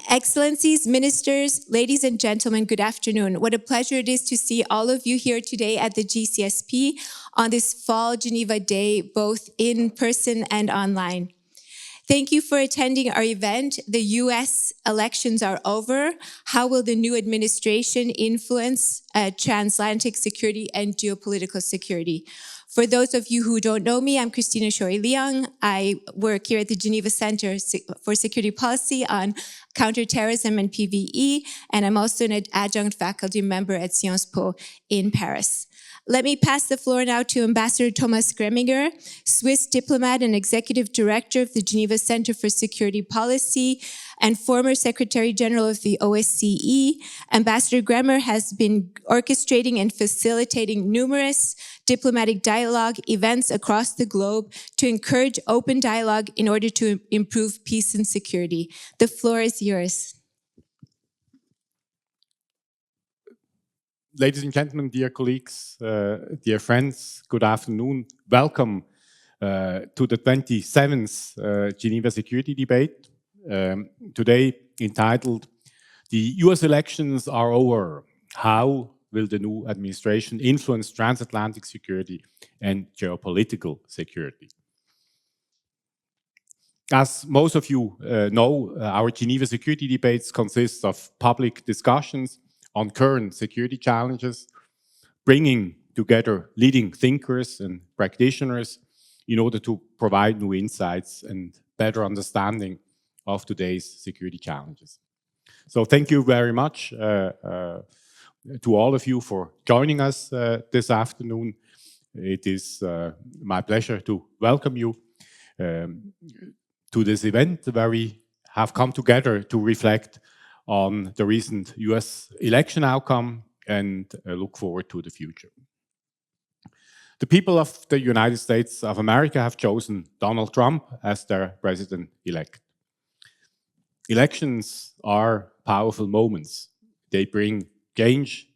Excellencies, ministers, ladies and gentlemen, good afternoon. What a pleasure it is to see all of you here today at the GCSP on this fall Geneva day, both in person and online. Thank you for attending our event. The US elections are over. How will the new administration influence transatlantic security and geopolitical security? For those of you who don't know me, I'm Christina Choi-Liang. I work here at the Geneva Center for Security Policy on counterterrorism and PVE, and I'm also an adjunct faculty member at Sciences Po in Paris. Let me pass the floor now to Ambassador Thomas Greminger, Swiss diplomat and executive director of the Geneva Center for Security Policy and former Secretary General of the OSCE. Ambassador Greminger has been orchestrating and facilitating numerous diplomatic dialogue events across the globe to encourage open dialogue in order to improve peace and security. The floor is yours. Ladies and gentlemen, dear colleagues, dear friends, good afternoon. Welcome to the 27th Geneva Security Debate, today entitled, "The US elections are over. How will the new administration influence transatlantic security and geopolitical security?" As most of you know, our Geneva Security Debates consist of public discussions on current security challenges, bringing together leading thinkers and practitioners in order to provide new insights and better understanding of today's security challenges. So thank you very much to all of you for joining us this afternoon. It is my pleasure to welcome you to this event where we have come together to reflect on the recent US election outcome and look forward to the future. The people of the United States of America have chosen Donald Trump as their president-elect. Elections are powerful moments. They bring change.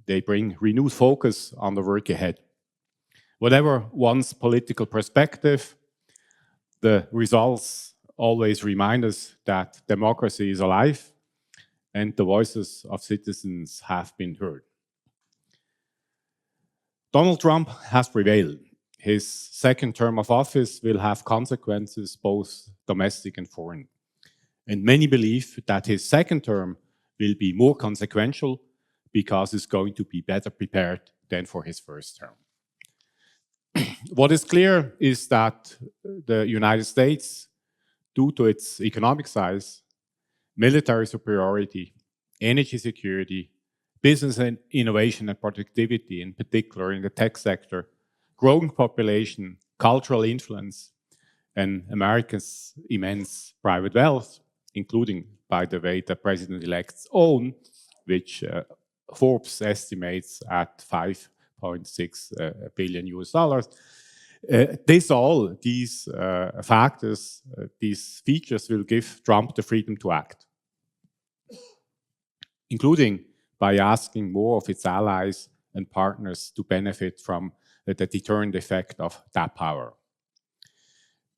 They bring renewed focus on the work ahead. Whatever one's political perspective, the results always remind us that democracy is alive and the voices of citizens have been heard. Donald Trump has prevailed. His second term of office will have consequences both domestic and foreign. And many believe that his second term will be more consequential because he's going to be better prepared than for his first term. What is clear is that the United States, due to its economic size, military superiority, energy security, business and innovation and productivity, in particular in the tech sector, growing population, cultural influence, and America's immense private wealth, including, by the way, the president-elect's own, which Forbes estimates at $5.6 billion US dollars. These factors, these features will give Trump the freedom to act, including by asking more of its allies and partners to benefit from the deterrent effect of that power.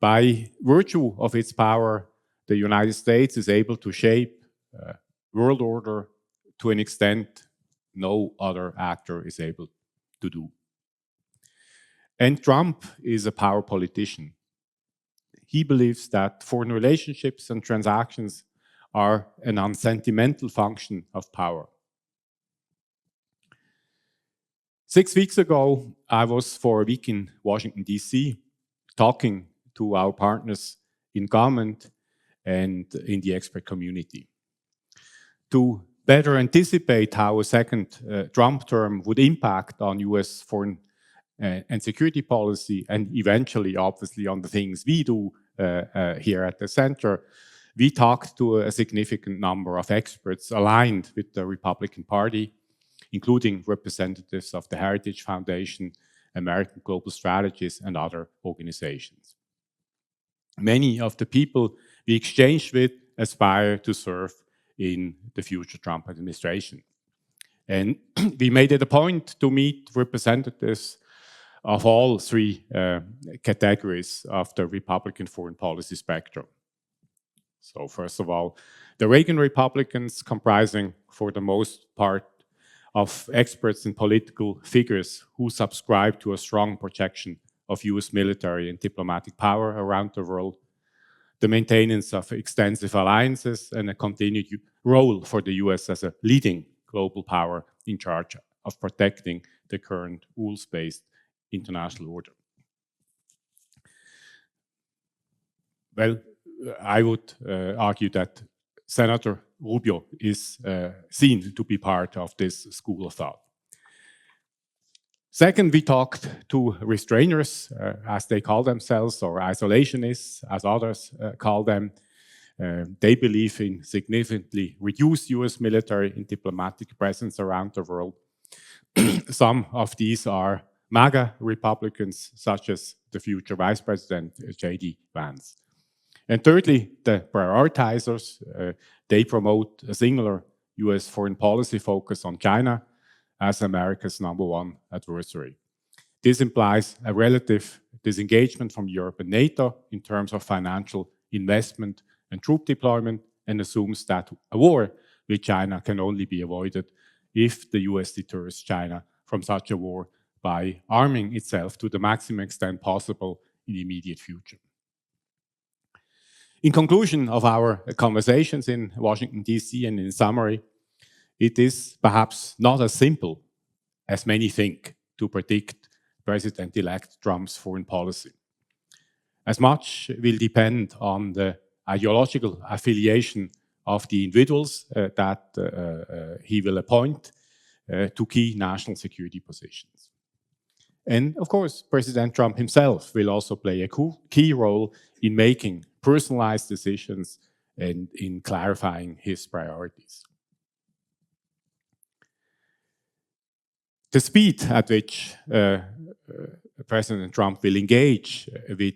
By virtue of its power, the United States is able to shape world order to an extent no other actor is able to do. And Trump is a power politician. He believes that foreign relationships and transactions are an unsentimental function of power. 6 weeks ago, I was for a week in Washington, D.C., talking to our partners in government and in the expert community to better anticipate how a second Trump term would impact on US foreign and security policy, and eventually, obviously, on the things we do here at the center. We talked to a significant number of experts aligned with the Republican Party, including representatives of the Heritage Foundation, American Global Strategies, and other organizations. Many of the people we exchanged with aspire to serve in the future Trump administration. And we made it a point to meet representatives of all three categories of the Republican foreign policy spectrum. So first of all, the Reagan Republicans, comprising for the most part of experts and political figures who subscribe to a strong projection of US military and diplomatic power around the world, the maintenance of extensive alliances, and a continued role for the US as a leading global power in charge of protecting the current rules-based international order. Well, I would argue that Senator Rubio is seen to be part of this school of thought. Second, we talked to restrainers, as they call themselves, or isolationists, as others call them. They believe in significantly reduced US military and diplomatic presence around the world. Some of these are MAGA Republicans, such as the future Vice President, J.D. Vance. And thirdly, the prioritizers, they promote a singular US foreign policy focus on China as America's #1 adversary. This implies a relative disengagement from Europe and NATO in terms of financial investment and troop deployment, and assumes that a war with China can only be avoided if the US deters China from such a war by arming itself to the maximum extent possible in the immediate future. In conclusion of our conversations in Washington, D.C., and in summary, it is perhaps not as simple as many think to predict President-elect Trump's foreign policy. As much will depend on the ideological affiliation of the individuals that he will appoint to key national security positions. And of course, President Trump himself will also play a key role in making personalized decisions and in clarifying his priorities. The speed at which President Trump will engage with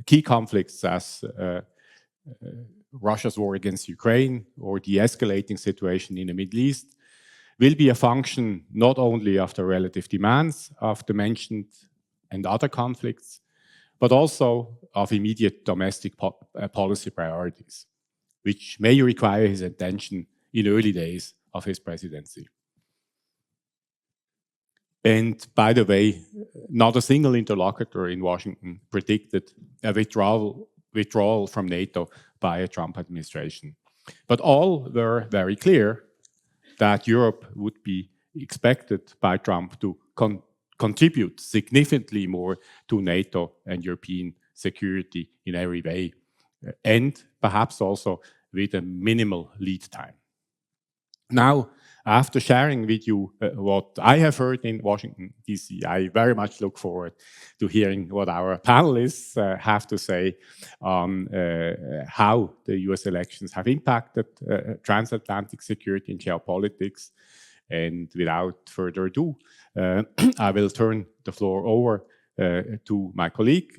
key conflicts as Russia's war against Ukraine or the escalating situation in the Middle East will be a function not only of the relative demands of the mentioned and other conflicts, but also of immediate domestic policy priorities, which may require his attention in early days of his presidency. And by the way, not a single interlocutor in Washington predicted a withdrawal from NATO by a Trump administration. But all were very clear that Europe would be expected by Trump to contribute significantly more to NATO and European security in every way, and perhaps also with a minimal lead time. Now, after sharing with you what I have heard in Washington, D.C., I very much look forward to hearing what our panelists have to say on how the US elections have impacted transatlantic security and geopolitics. And without further ado, I will turn the floor over to my colleague,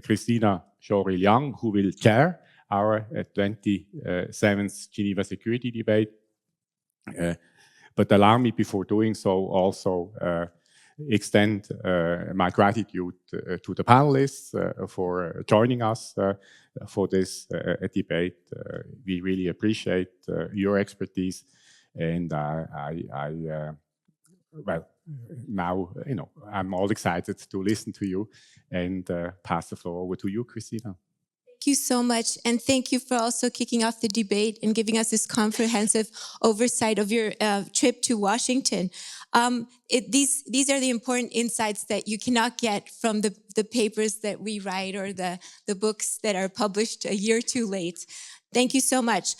Christina Shoril-Young, who will chair our 27th Geneva Security Debate. But allow me, before doing so, also extend my gratitude to the panelists for joining us for this debate. We really appreciate your expertise, and well, now, I'm all excited to listen to you and pass the floor over to you, Christina. Thank you so much. And thank you for also kicking off the debate and giving us this comprehensive oversight of your trip to Washington. These are the important insights that you cannot get from the papers that we write or the books that are published a year too late. Thank you so much.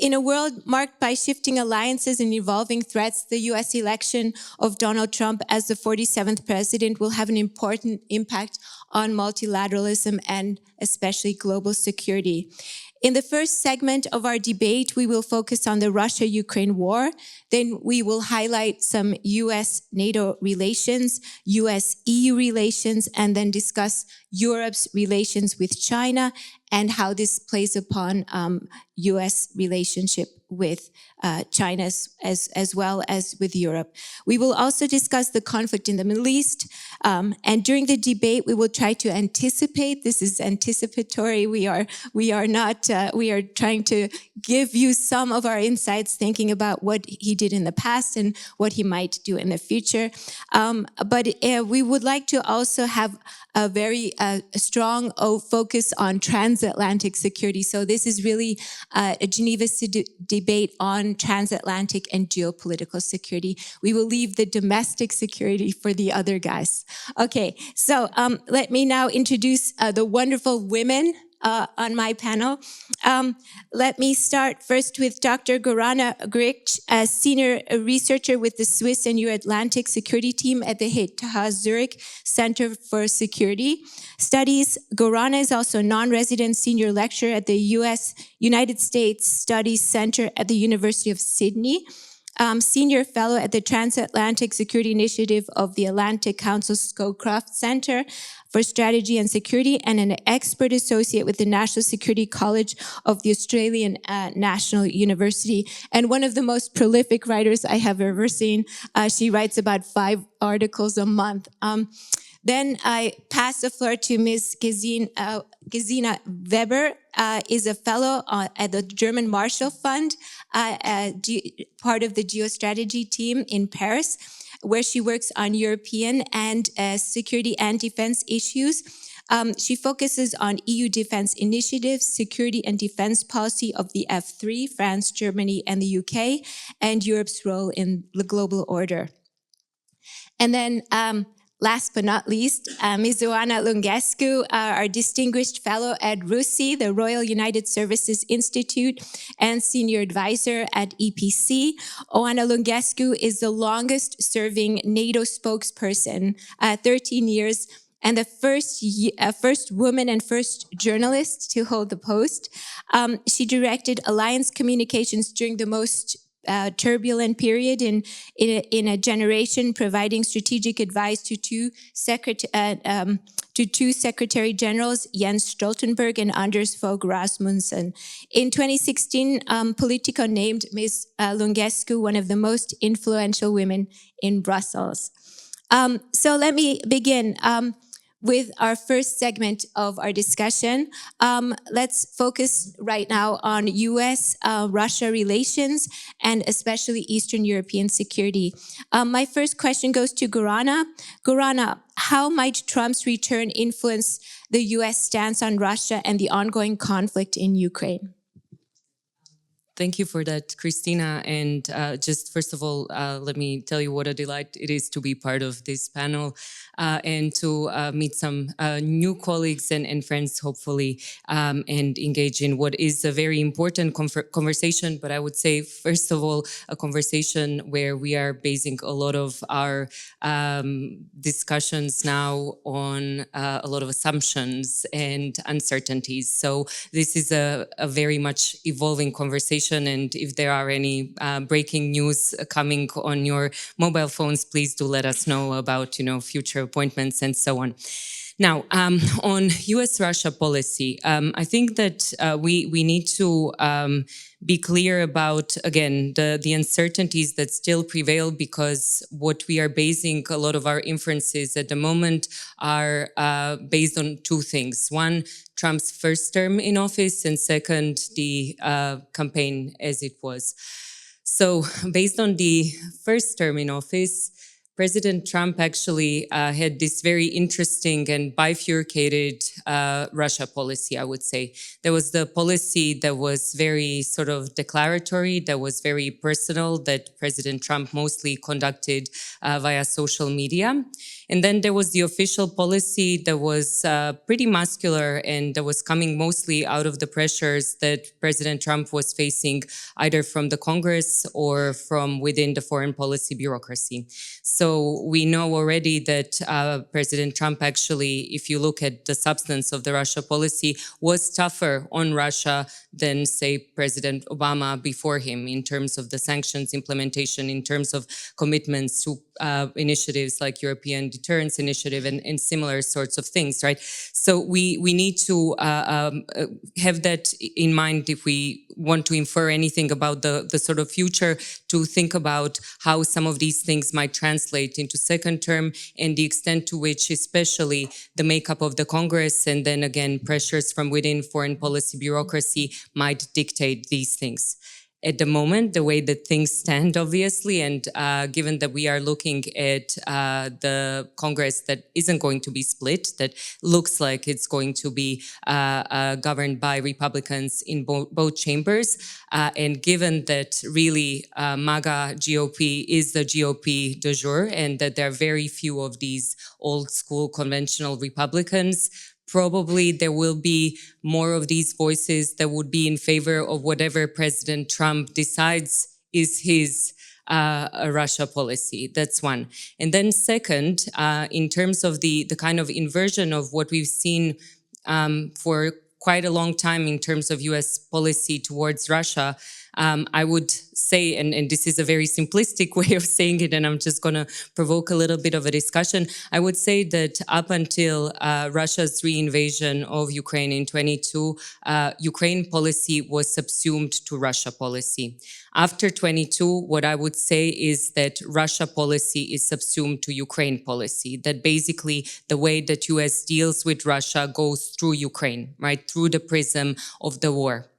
In a world marked by shifting alliances and evolving threats, the US election of Donald Trump as the 47th president will have an important impact on multilateralism and especially global security. In the first segment of our debate, we will focus on the Russia-Ukraine war. Then we will highlight some US-NATO relations, US-EU relations, and then discuss Europe's relations with China and how this plays upon U.S. relationship with China as well as with Europe. We will also discuss the conflict in the Middle East, and during the debate, we will try to anticipate. This is anticipatory. We are trying to give you some of our insights, thinking about what he did in the past and what he might do in the future. But we would like to also have a very strong focus on transatlantic security. So this is really a Geneva debate on transatlantic and geopolitical security. We will leave the domestic security for the other guys. Okay, so let me now introduce the wonderful women on my panel. Let me start first with Dr. Gorana Grich, a senior researcher with the Swiss and Euro-Atlantic Security Team at the HETH Zurich Center for Security Studies. Gorana is also a non-resident senior lecturer at the United States Studies Center at the University of Sydney. Senior fellow at the Transatlantic Security Initiative of the Atlantic Council Scowcroft Center for Strategy and Security, and an expert associate with the National Security College of the Australian National University, and one of the most prolific writers I have ever seen. She writes about 5 articles a month. Then I pass the floor to Ms. Gesine Weber, is a fellow at the German Marshall Fund, part of the geostrategy team in Paris, where she works on European and security and defense issues. She focuses on EU defense initiatives, security and defense policy of the F3, France, Germany, and the UK, and Europe's role in the global order. And then last but not least, Ms. Oana Lungescu, our distinguished fellow at RUSI, the Royal United Services Institute, and senior advisor at EPC. Oana Lungescu is the longest serving NATO spokesperson, 13 years, and the first woman and first journalist to hold the post. She directed alliance communications during the most turbulent period in a generation, providing strategic advice to two Secretary Generals, Jens Stoltenberg and Anders Fogh Rasmussen. In 2016, Politico named Ms. Lungescu one of the most influential women in Brussels. So let me begin with our first segment of our discussion. Let's focus right now on US-Russia relations and especially Eastern European security. My first question goes to Gorana. Gorana, how might Trump's return influence the US stance on Russia and the ongoing conflict in Ukraine? Thank you for that, Christina. And just first of all, let me tell you what a delight it is to be part of this panel and to meet some new colleagues and friends, hopefully, and engage in what is a very important conversation. But I would say, first of all, a conversation where we are basing a lot of our discussions now on a lot of assumptions and uncertainties. So this is a very much evolving conversation. And if there are any breaking news coming on your mobile phones, please do let us know about, future appointments and so on. Now, on US-Russia policy, I think that we need to be clear about, again, the uncertainties that still prevail, because what we are basing a lot of our inferences at the moment are based on 2 things. One, Trump's first term in office, and second, the campaign as it was. So based on the first term in office, President Trump actually had this very interesting and bifurcated Russia policy, I would say. There was the policy that was very sort of declaratory, that was very personal, that President Trump mostly conducted via social media. And then there was the official policy that was pretty muscular and that was coming mostly out of the pressures that President Trump was facing either from the Congress or from within the foreign policy bureaucracy. So we know already that President Trump actually, if you look at the substance of the Russia policy, was tougher on Russia than, say, President Obama before him in terms of the sanctions implementation, in terms of commitments to initiatives like European deterrence initiative and similar sorts of things, right? So we need to have that in mind if we want to infer anything about the sort of future, to think about how some of these things might translate into second term, and the extent to which, especially the makeup of the Congress and then again pressures from within foreign policy bureaucracy might dictate these things. At the moment, the way that things stand, obviously, and given that we are looking at the Congress that isn't going to be split, that looks like it's going to be governed by Republicans in both chambers, and given that really MAGA GOP is the GOP du jour, and that there are very few of these old school conventional Republicans, probably there will be more of these voices that would be in favor of whatever President Trump decides is his Russia policy. That's one. And then second, in terms of the kind of inversion of what we've seen for quite a long time in terms of US policy towards Russia, I would say, and this is a very simplistic way of saying it, and I'm just going to provoke a little bit of a discussion. I would say that up until Russia's re-invasion of Ukraine in 22, Ukraine policy was subsumed to Russia policy. After 22, what I would say is that Russia policy is subsumed to Ukraine policy, that basically the way that US deals with Russia goes through Ukraine, right, through the prism of the war.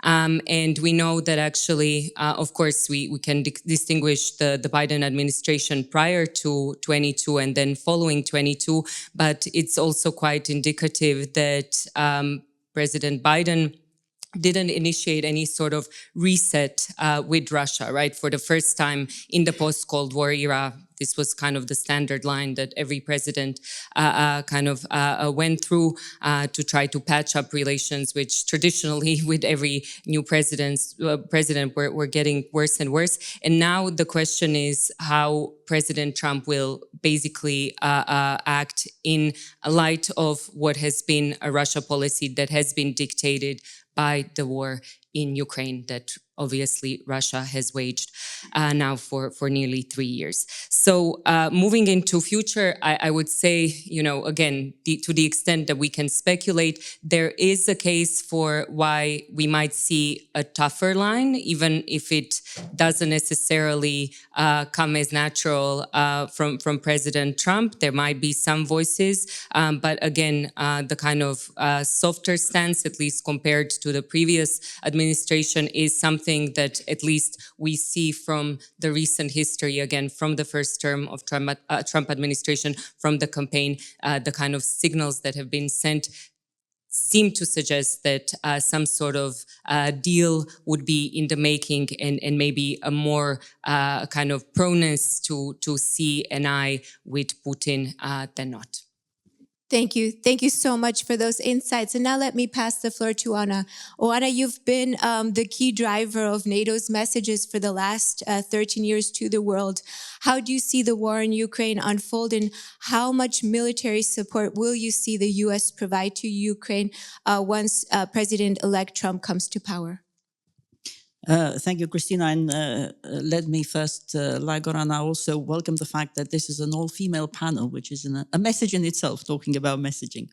And we know that actually, of course, we can distinguish the Biden administration prior to 22 and then following 22, but it's also quite indicative that President Biden didn't initiate any sort of reset with Russia, right? For the first time in the post-Cold War era, this was kind of the standard line that every president went through to try to patch up relations, which traditionally with every new president were getting worse and worse. And now the question is how President Trump will basically act in light of what has been a Russia policy that has been dictated by the war in Ukraine that obviously Russia has waged now for nearly 3 years. So moving into future, I would say, you know, again, to the extent that we can speculate, there is a case for why we might see a tougher line, even if it doesn't necessarily come as natural from President Trump. There might be some voices, but again, the kind of softer stance, at least compared to the previous administration, is something that at least we see from the recent history, again, from the first term of Trump administration, from the campaign, the kind of signals that have been sent seem to suggest that some sort of deal would be in the making, and maybe a more kind of proneness to see an eye with Putin than not. Thank you. Thank you so much for those insights. And now let me pass the floor to Anna. Anna, you've been the key driver of NATO's messages for the last 13 years to the world. How do you see the war in Ukraine unfold, and how much military support will you see the U.S. provide to Ukraine once President-elect Trump comes to power? Thank you, Christina. And let me first, like Gorana, also welcome the fact that this is an all-female panel, which is a message in itself, talking about messaging.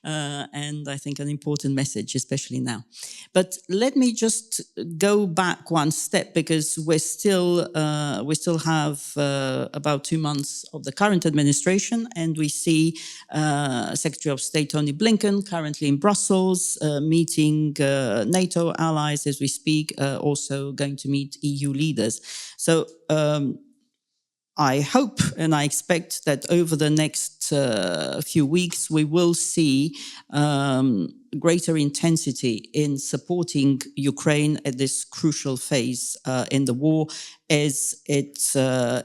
And I think an important message, especially now. But let me just go back one step, because we still have about 2 months of the current administration, and we see Secretary of State Tony Blinken currently in Brussels, meeting NATO allies as we speak, also going to meet EU leaders. So I hope and I expect that over the next few weeks, we will see greater intensity in supporting Ukraine at this crucial phase in the war, as it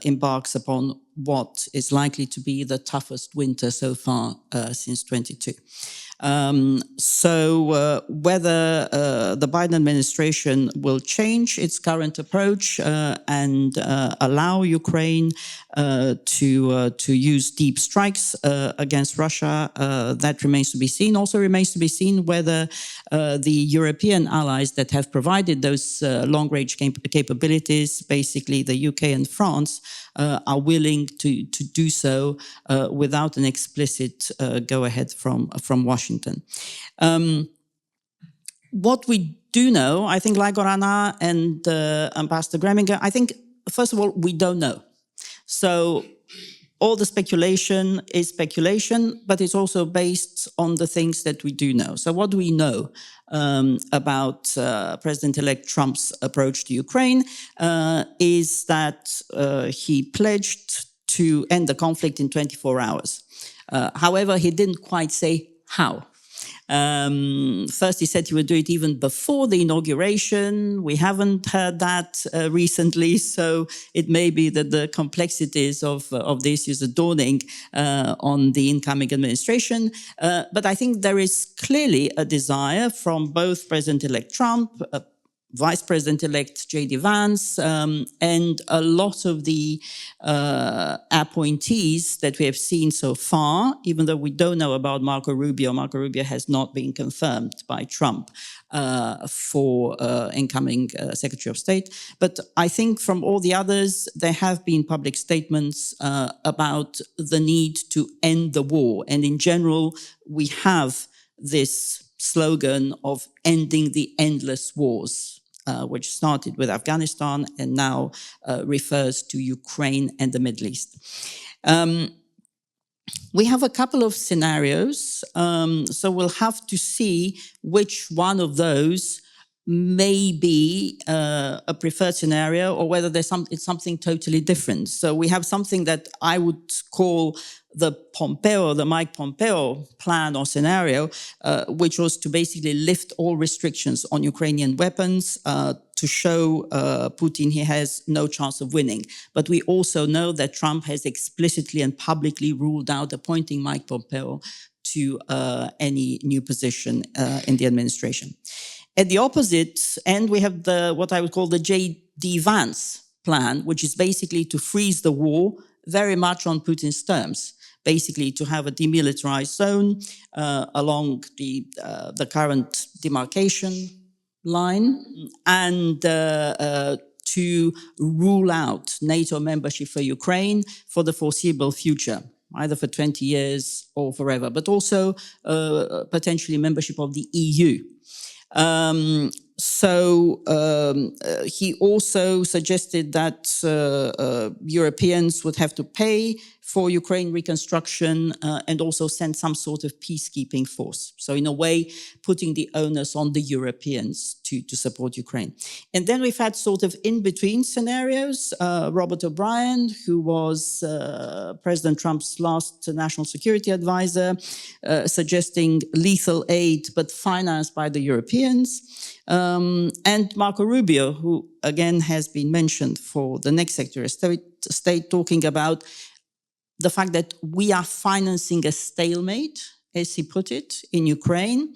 embarks upon what is likely to be the toughest winter so far since 22. Whether the Biden administration will change its current approach and allow Ukraine to use deep strikes against Russia, that remains to be seen. Also remains to be seen whether the European allies that have provided those long-range capabilities, basically basically the UK and France, are willing to do so without an explicit go-ahead from Washington. What we do know, I think, like Gorana and Ambassador Greminger, I think, first of all, we don't know. So all the speculation is speculation, but it's also based on the things that we do know. So what do we know about President-elect Trump's approach to Ukraine is that he pledged to end the conflict in 24 hours. However, he didn't quite say how. First, he said he would do it even before the inauguration. We haven't heard that recently, so it may be that the complexities of the issues are dawning on the incoming administration. But I think there is clearly a desire from both President-elect Trump, Vice President-elect J.D. Vance, and a lot of the appointees that we have seen so far, even though we don't know about Marco Rubio. Marco Rubio has not been confirmed by Trump for incoming Secretary of State. But I think from all the others, there have been public statements about the need to end the war. And in general, we have this slogan of ending the endless wars. Which started with Afghanistan and now refers to Ukraine and the Middle East. We have a couple of scenarios, so we'll have to see which one of those may be a preferred scenario or whether it's something totally different. So we have something that I would call the Mike Pompeo plan or scenario, which was to basically lift all restrictions on Ukrainian weapons to show Putin he has no chance of winning. But we also know that Trump has explicitly and publicly ruled out appointing Mike Pompeo to any new position in the administration. At the opposite end, we have what I would call the J.D. Vance plan, which is basically to freeze the war very much on Putin's terms. Basically, to have a demilitarized zone along the current demarcation line and to rule out NATO membership for Ukraine for the foreseeable future, either for 20 years or forever, but also potentially membership of the EU. He also suggested that Europeans would have to pay for Ukraine reconstruction and also send some sort of peacekeeping force. So in a way, putting the onus on the Europeans to support Ukraine. And then we've had sort of in-between scenarios. Robert O'Brien, who was President Trump's last national security advisor, suggesting lethal aid, but financed by the Europeans. And Marco Rubio, who again has been mentioned for the next Secretary of State, talking about the fact that we are financing a stalemate, as he put it, in Ukraine.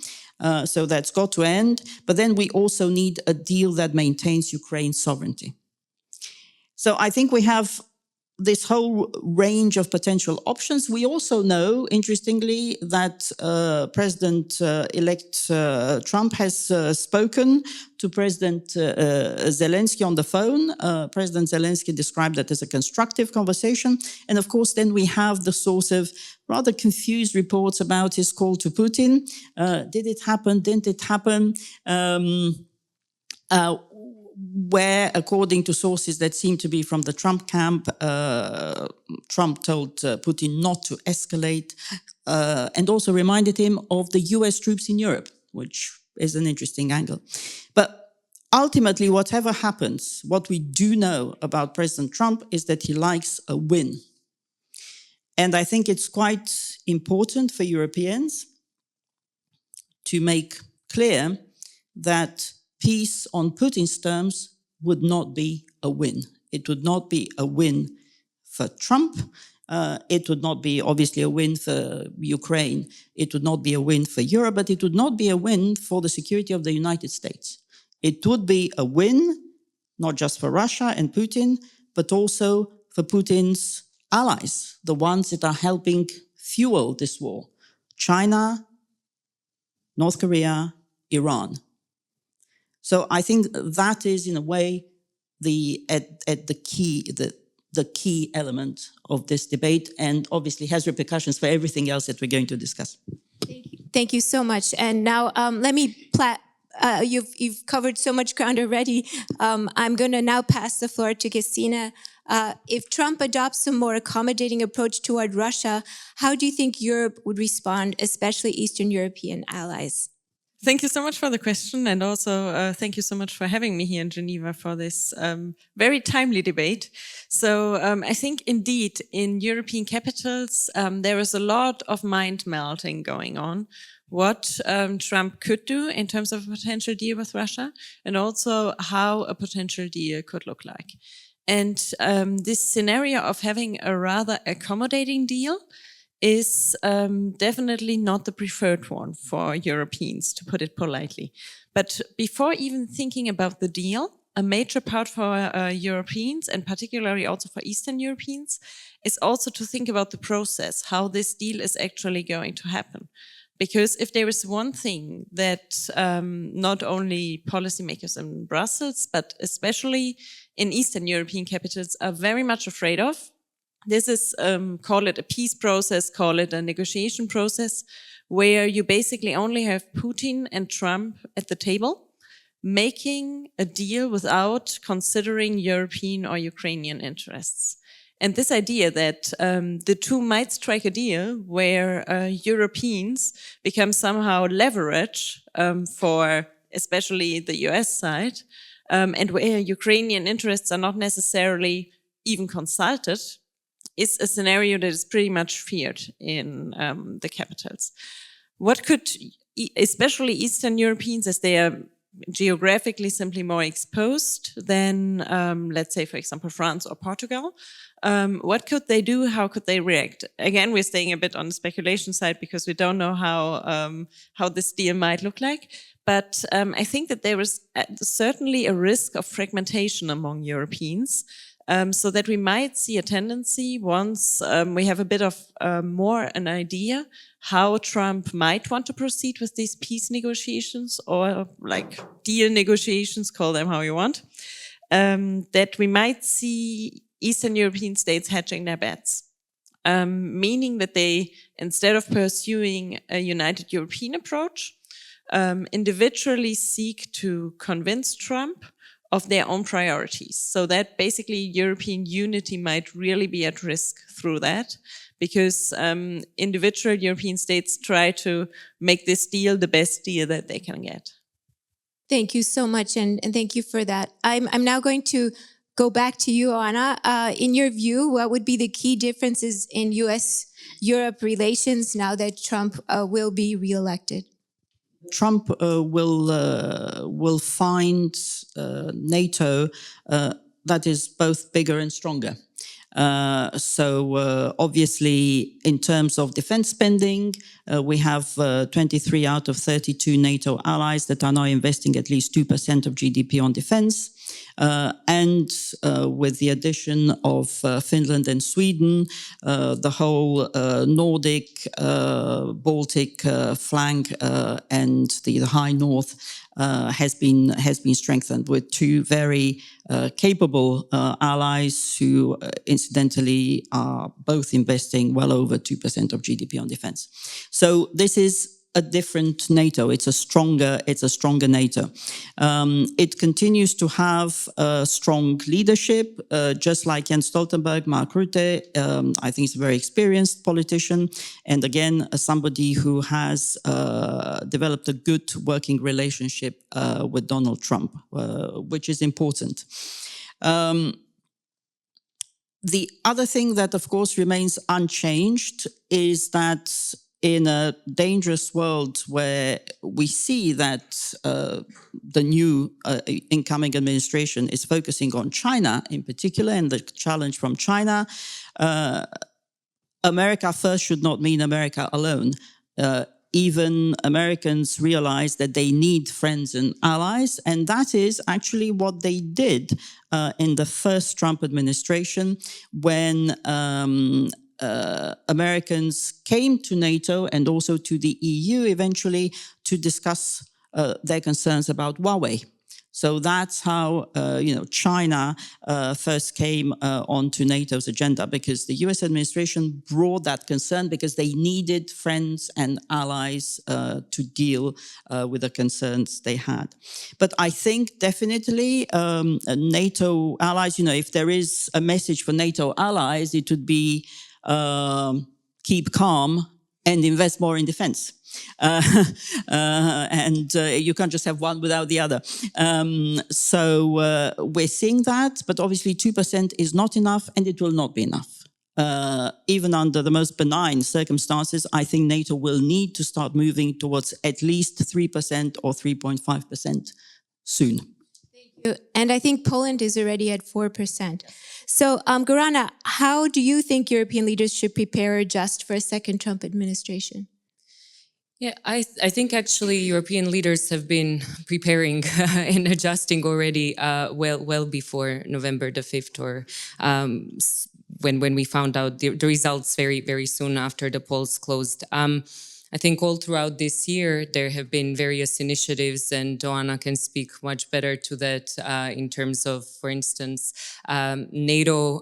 So that's got to end. But then we also need a deal that maintains Ukraine's sovereignty. So I think we have this whole range potential options. We also know, interestingly, that President-elect Trump has spoken to President Zelensky on the phone. President Zelensky described that as a constructive conversation. And of course, then we have the sort of rather confused reports about his call to Putin. Did it happen? Didn't it happen? Where, according to sources that seem to be from the Trump camp, Trump told Putin not to escalate and also reminded him of the US troops in Europe, which is an interesting angle. But ultimately, whatever happens, what we do know about President Trump is that he likes a win. And I think it's quite important for Europeans to make clear that peace on Putin's terms would not be a win. It would not be a win for Trump. It would not be, obviously, a win for Ukraine. It would not be a win for Europe, but it would not be a win for the security of the United States. It would be a win, not just for Russia and Putin, but also for Putin's allies, the ones that are helping fuel this war: China, North Korea, Iran. So I think that is, in a way, at the key element of this debate, and obviously has repercussions for everything else that we're going to discuss. Thank you so much. And now let me you've covered so much ground already. I'm going to now pass the floor to Gesine. If Trump adopts a more accommodating approach toward Russia, how do you think Europe would respond, especially Eastern European allies? Thank you so much for the question, and also thank you so much for having me here in Geneva for this very timely debate. So I think indeed in European capitals there is a lot of mind melting going on. What Trump could do in terms of a potential deal with Russia, and also how a potential deal could look like. And this scenario of having a rather accommodating deal is definitely not the preferred one for Europeans, to put it politely. But before even thinking about the deal, a major part for Europeans, and particularly also for Eastern Europeans, is also to think about the process, how this deal is actually going to happen. Because if there is one thing that not only policymakers in Brussels, but especially in Eastern European capitals are very much afraid of, this is, call it a peace process, call it a negotiation process, where you basically only have Putin and Trump at the table, making a deal without considering European or Ukrainian interests. And this idea that the two might strike a deal where Europeans become somehow leverage for especially the US side, and where Ukrainian interests are not necessarily even consulted, is a scenario that is pretty much feared in the capitals. What could, especially Eastern Europeans, as they are geographically simply more exposed than, let's say, for example, France or Portugal, what could they do? How could they react? Again, we're staying a bit on the speculation side because we don't know how this deal might look like. But I think that there is certainly a risk of fragmentation among Europeans, so that we might see a tendency once we have a bit of more an idea how Trump might want to proceed with these peace negotiations, or like deal negotiations, call them how you want, that we might see Eastern European states hedging their bets, meaning that they, instead of pursuing a united European approach, individually seek to convince Trump of their own priorities. So that basically European unity might really be at risk through that, because individual European states try to make this deal the best deal that they can get. Thank you so much, and thank you for that. I'm now going to go back to you, Anna. In your view, what would be the key differences in US-Europe relations now that Trump will be reelected? Trump will find NATO that is both bigger and stronger. So obviously, in terms of defense spending, we have 23 out of 32 NATO allies that are now investing at least 2% of GDP on defense. And with the addition of Finland and Sweden, the whole Nordic, Baltic flank and the High North has been strengthened with two very capable allies who, incidentally, are both investing well over 2% of GDP on defense. So this is a different NATO. It's a stronger NATO. It continues to have strong leadership, just like Jens Stoltenberg, Mark Rutte. I think he's a very experienced politician, and again, somebody who has developed a good working relationship with Donald Trump, which is important. The other thing that, of course, remains unchanged is that in a dangerous world where we see that the new incoming administration is focusing on China in particular and the challenge from China, America first should not mean America alone. Even Americans realize that they need friends and allies, and that is actually what they did in the first Trump administration when Americans came to NATO and also to the EU eventually to discuss their concerns about Huawei. So that's how China first came onto NATO's agenda, because the US administration brought that concern because they needed friends and allies to deal with the concerns they had. But I think definitely NATO allies, if there is a message for NATO allies, it would be keep calm and invest more in defense. And you can't just have one without the other. So we're seeing that, but obviously 2% is not enough, and it will not be enough. Even under the most benign circumstances, I think NATO will need to start moving towards at least 3% or 3.5% soon. And I think Poland is already at 4%. So, Gorana, how do you think European leaders should prepare or adjust for a second Trump administration? Yeah, I think actually European leaders have been preparing and adjusting already well before November the 5th, or when we found out the results very soon after the polls closed. I think all throughout this year, there have been various initiatives, and Joanna can speak much better to that in terms of, for instance, NATO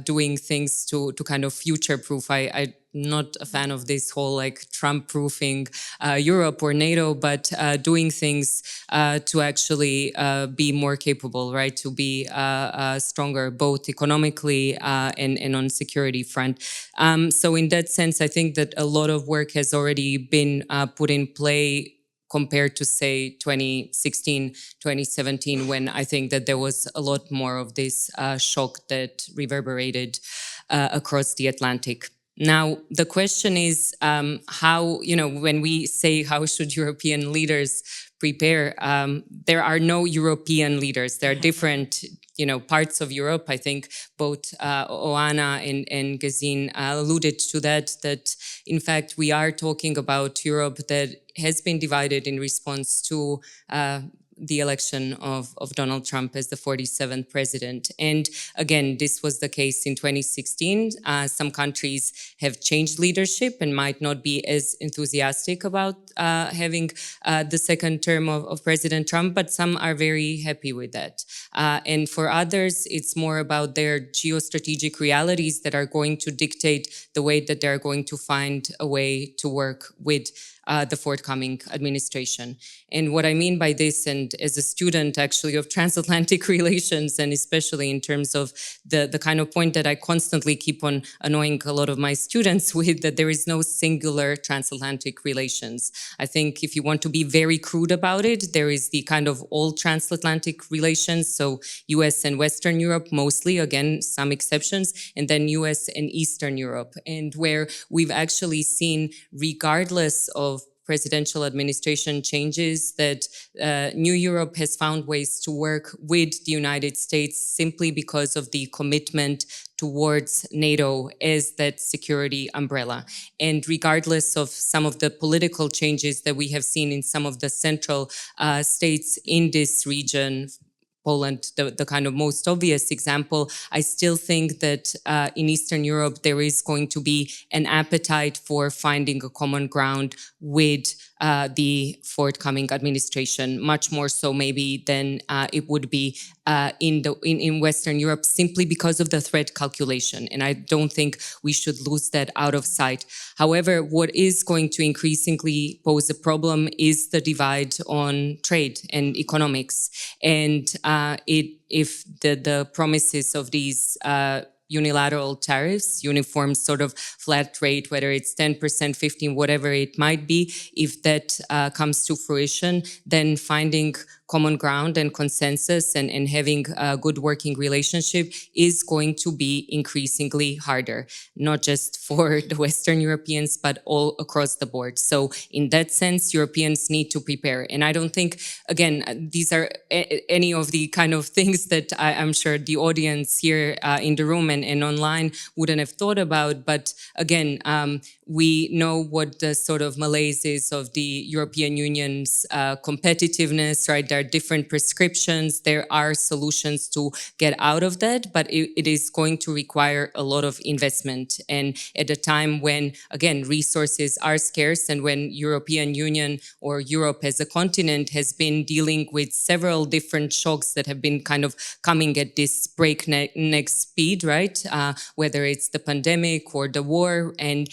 doing things to kind of future-proof. I'm not a fan of this whole like Trump-proofing Europe or NATO, but doing things to actually be more capable, right? To be stronger, both economically and on security front. So in that sense, I think that a lot of work has already been put in play compared to, say, 2016, 2017, when I think that there was a lot more of this shock that reverberated across the Atlantic. Now, the question is how, when we say how should European leaders prepare, there are no European leaders. There are different, parts of Europe. I think both Oana and Gesine alluded to that in fact, we are talking about Europe that has been divided in response to the election of Donald Trump as the 47th president. And again, this was the case in 2016. Some countries have changed leadership and might not be as enthusiastic about having the second term of President Trump, but some are very happy with that. And for others, it's more about their geostrategic realities that are going to dictate the way that they're going to find a way to work with the forthcoming administration. And what I mean by this, and as a student actually of transatlantic relations, and especially in terms of the kind of point that I constantly keep on annoying a lot of my students with, that there is no singular transatlantic relations. I think if you want to be very crude about it, there is the kind of all transatlantic relations, so US and Western Europe mostly, again, some exceptions, and then US and Eastern Europe. And where we've actually seen, regardless of presidential administration changes, that New Europe has found ways to work with the United States simply because of the commitment towards NATO as that security umbrella. And regardless of some of the political changes that we have seen in some of the central states in this region, Poland, the kind of most obvious example, I still think that in Eastern Europe, there is going to be an appetite for finding a common ground with the forthcoming administration, much more so maybe than it would be in Western Europe, simply because of the threat calculation. And I don't think we should lose that out of sight. However, what is going to increasingly pose a problem is the divide on trade and economics. And if the promises of these unilateral tariffs, uniform sort of flat rate, whether it's 10%, 15%, whatever it might be, if that comes to fruition, then finding common ground and consensus and having a good working relationship is going to be increasingly harder, not just for the Western Europeans, but all across the board. So in that sense, Europeans need to prepare. And I don't think, again, these are any of the kind of things that I'm sure the audience here in the room and online wouldn't have thought about. But again, we know what the sort of malaise is of the European Union's competitiveness, right? There are different prescriptions. There are solutions to get out of that, but it is going to require a lot of investment. And at a time when, again, resources are scarce, and when European Union or Europe as a continent has been dealing with several different shocks that have been kind of coming at this breakneck speed, right? Whether it's the pandemic or the war. And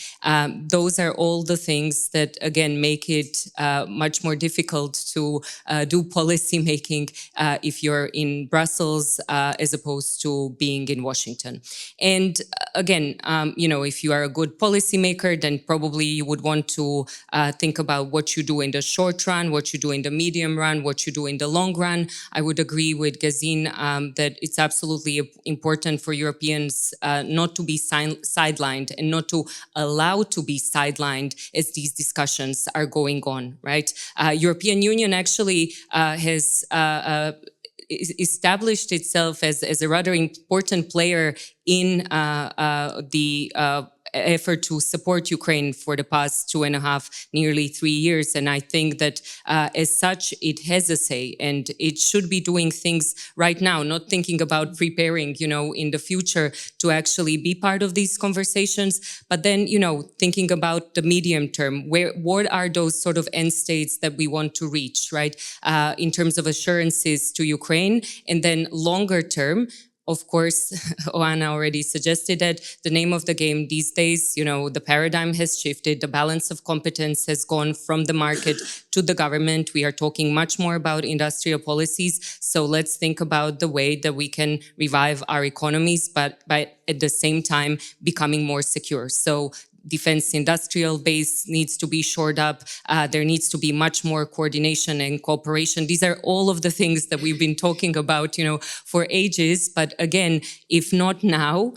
those are all the things that, again, make it much more difficult to do policy making if you're in Brussels as opposed to being in Washington. And again, if you are a good policymaker, then probably you would want to think about what you do in the short run, what you do in the medium run, what you do in the long run. I would agree with Gazine that it's absolutely important for Europeans not to be sidelined and not to allow to be sidelined as these discussions are going on, right? European Union actually has established itself as a rather important player in the effort to support Ukraine for the past 2.5, nearly 3 years. And I think that as such, it has a say, and it should be doing things right now, not thinking about preparing, in the future to actually be part of these conversations, but then, thinking about the medium term, what are those sort of end states that we want to reach, right? In terms of assurances to Ukraine, and then longer term, of course, Oana already suggested that the name of the game these days, the paradigm has shifted. The balance of competence has gone from the market to the government. We are talking much more about industrial policies. So let's think about the way that we can revive our economies, but by at the same time becoming more secure. So defense industrial base needs to be shored up. There needs to be much more coordination and cooperation. These are all of the things that we've been talking about, for ages. But again, if not now,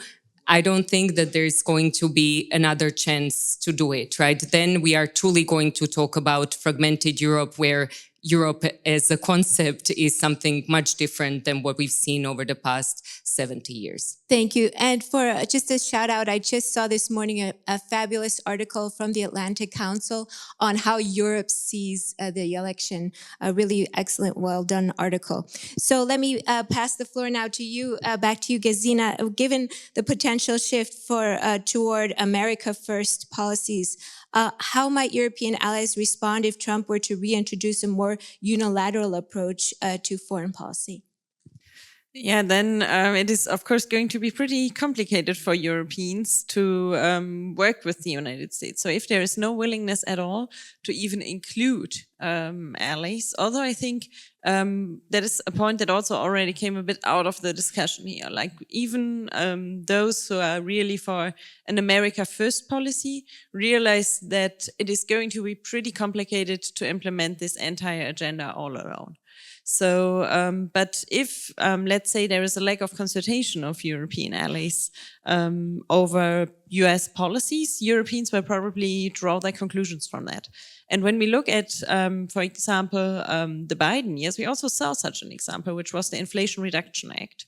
I don't think that there's going to be another chance to do it, right? Then we are truly going to talk about fragmented Europe, where Europe as a concept is something much different than what we've seen over the past 70 years. Thank you. And for just a shout out, I just saw this morning a fabulous article from the Atlantic Council on how Europe sees the election. A really excellent, well done article. So let me pass the floor now to you, back to you, Gesine. Given the potential shift toward America First policies, how might European allies respond if Trump were to reintroduce a more unilateral approach to foreign policy? Yeah, then it is, of course, going to be pretty complicated for Europeans to work with the United States. So if there is no willingness at all to even include allies, although I think that is a point that also already came a bit out of the discussion here. Like even those who are really for an America First policy realize that it is going to be pretty complicated to implement this entire agenda all alone. So, but if, let's say, there is a lack of consultation of European allies over US policies, Europeans will probably draw their conclusions from that. And when we look at, for example, the Biden years, we also saw such an example, which was the Inflation Reduction Act.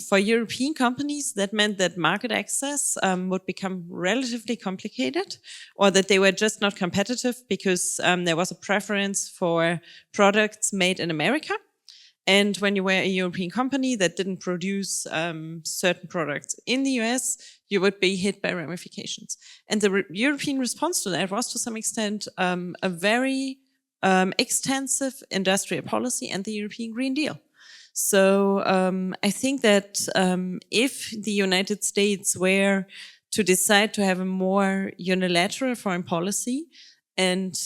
For European companies, that meant that market access would become relatively complicated, or that they were just not competitive because there was a preference for products made in America. And when you were a European company that didn't produce certain products in the US, you would be hit by ramifications. And the European response to that was, to some extent, a very extensive industrial policy and the European Green Deal. So I think that if the United States were to decide to have a more unilateral foreign policy and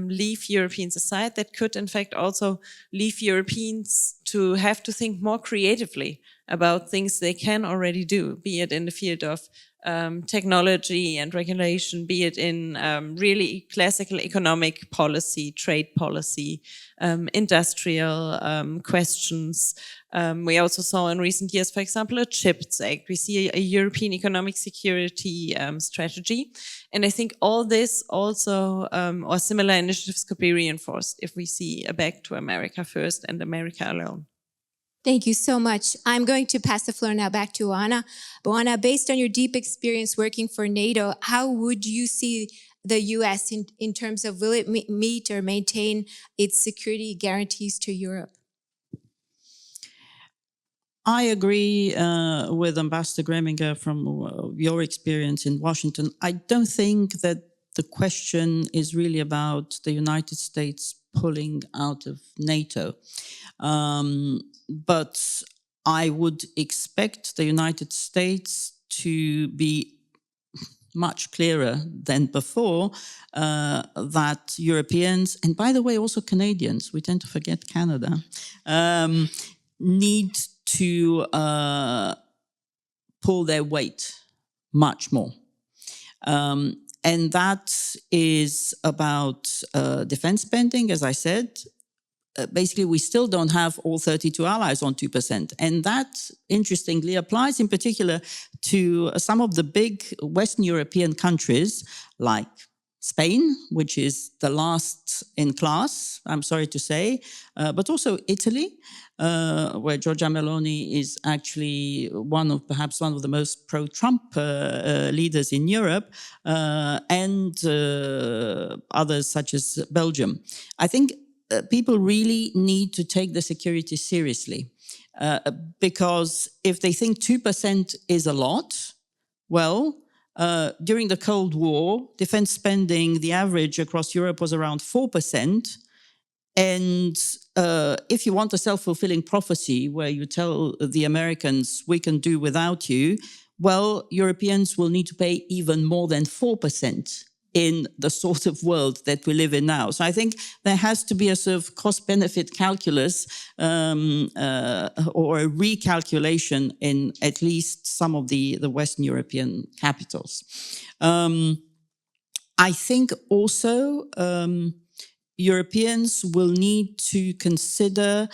leave Europeans aside, that could in fact also leave Europeans to have to think more creatively about things they can already do, be it in the field of technology and regulation, be it in really classical economic policy, trade policy, industrial questions. We also saw in recent years, for example, a CHIPS Act. We see a European economic security strategy. And I think all this also, or similar initiatives, could be reinforced if we see a back to America first and America alone. Thank you so much. I'm going to pass the floor now back to Oana. Oana, based on your deep experience working for NATO, how would you see the US in terms of will it meet or maintain its security guarantees to Europe? I agree with Ambassador Greminger from your experience in Washington. I don't think that the question is really about the United States pulling out of NATO. But I would expect the United States to be much clearer than before that Europeans, and by the way, also Canadians, we tend to forget Canada, need to pull their weight much more. And that is about defense spending, as I said. Basically, we still don't have all 32 allies on 2%. And that, interestingly, applies in particular to some of the big Western European countries like Spain, which is the last in class, I'm sorry to say, but also Italy, where Giorgia Meloni is actually perhaps one of the most pro-Trump leaders in Europe, and others such as Belgium. I think people really need to take the security seriously, because if they think 2% is a lot, well, during the Cold War, defense spending, the average across Europe was around 4%. And if you want a self-fulfilling prophecy where you tell the Americans, we can do without you, well, Europeans will need to pay even more than 4% in the sort of world that we live in now. So I think there has to be a sort of cost-benefit calculus or a recalculation in at least some of the Western European capitals. I think also Europeans will need to consider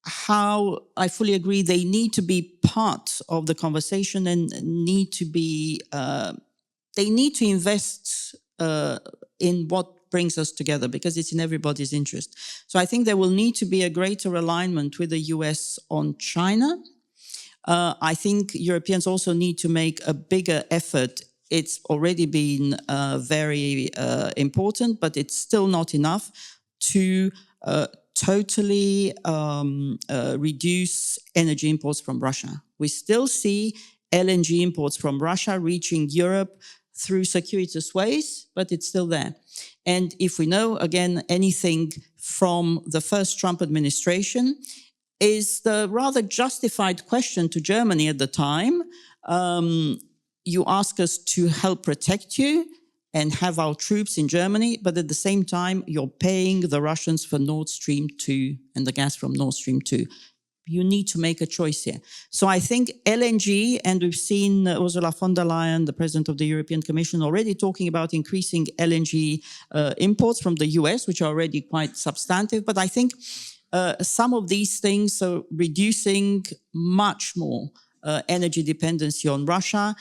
how, I fully agree, they need to be part of the conversation and need to be, they need to invest in what brings us together, because it's in everybody's interest. So I think there will need to be a greater alignment with the US on China. I think Europeans also need to make a bigger effort. It's already been very important, but it's still not enough to totally reduce energy imports from Russia. We still see LNG imports from Russia reaching Europe through circuitous ways, but it's still there. And if we know, again, anything from the first Trump administration, is the rather justified question to Germany at the time, you ask us to help protect you and have our troops in Germany, but at the same time, you're paying the Russians for Nord Stream 2 and the gas from Nord Stream 2. You need to make a choice here. So I think LNG, and we've seen Ursula von der Leyen, the president of the European Commission, already talking about increasing LNG imports from the US, which are already quite substantive. But I think some of these things, so reducing much more energy dependency on Russia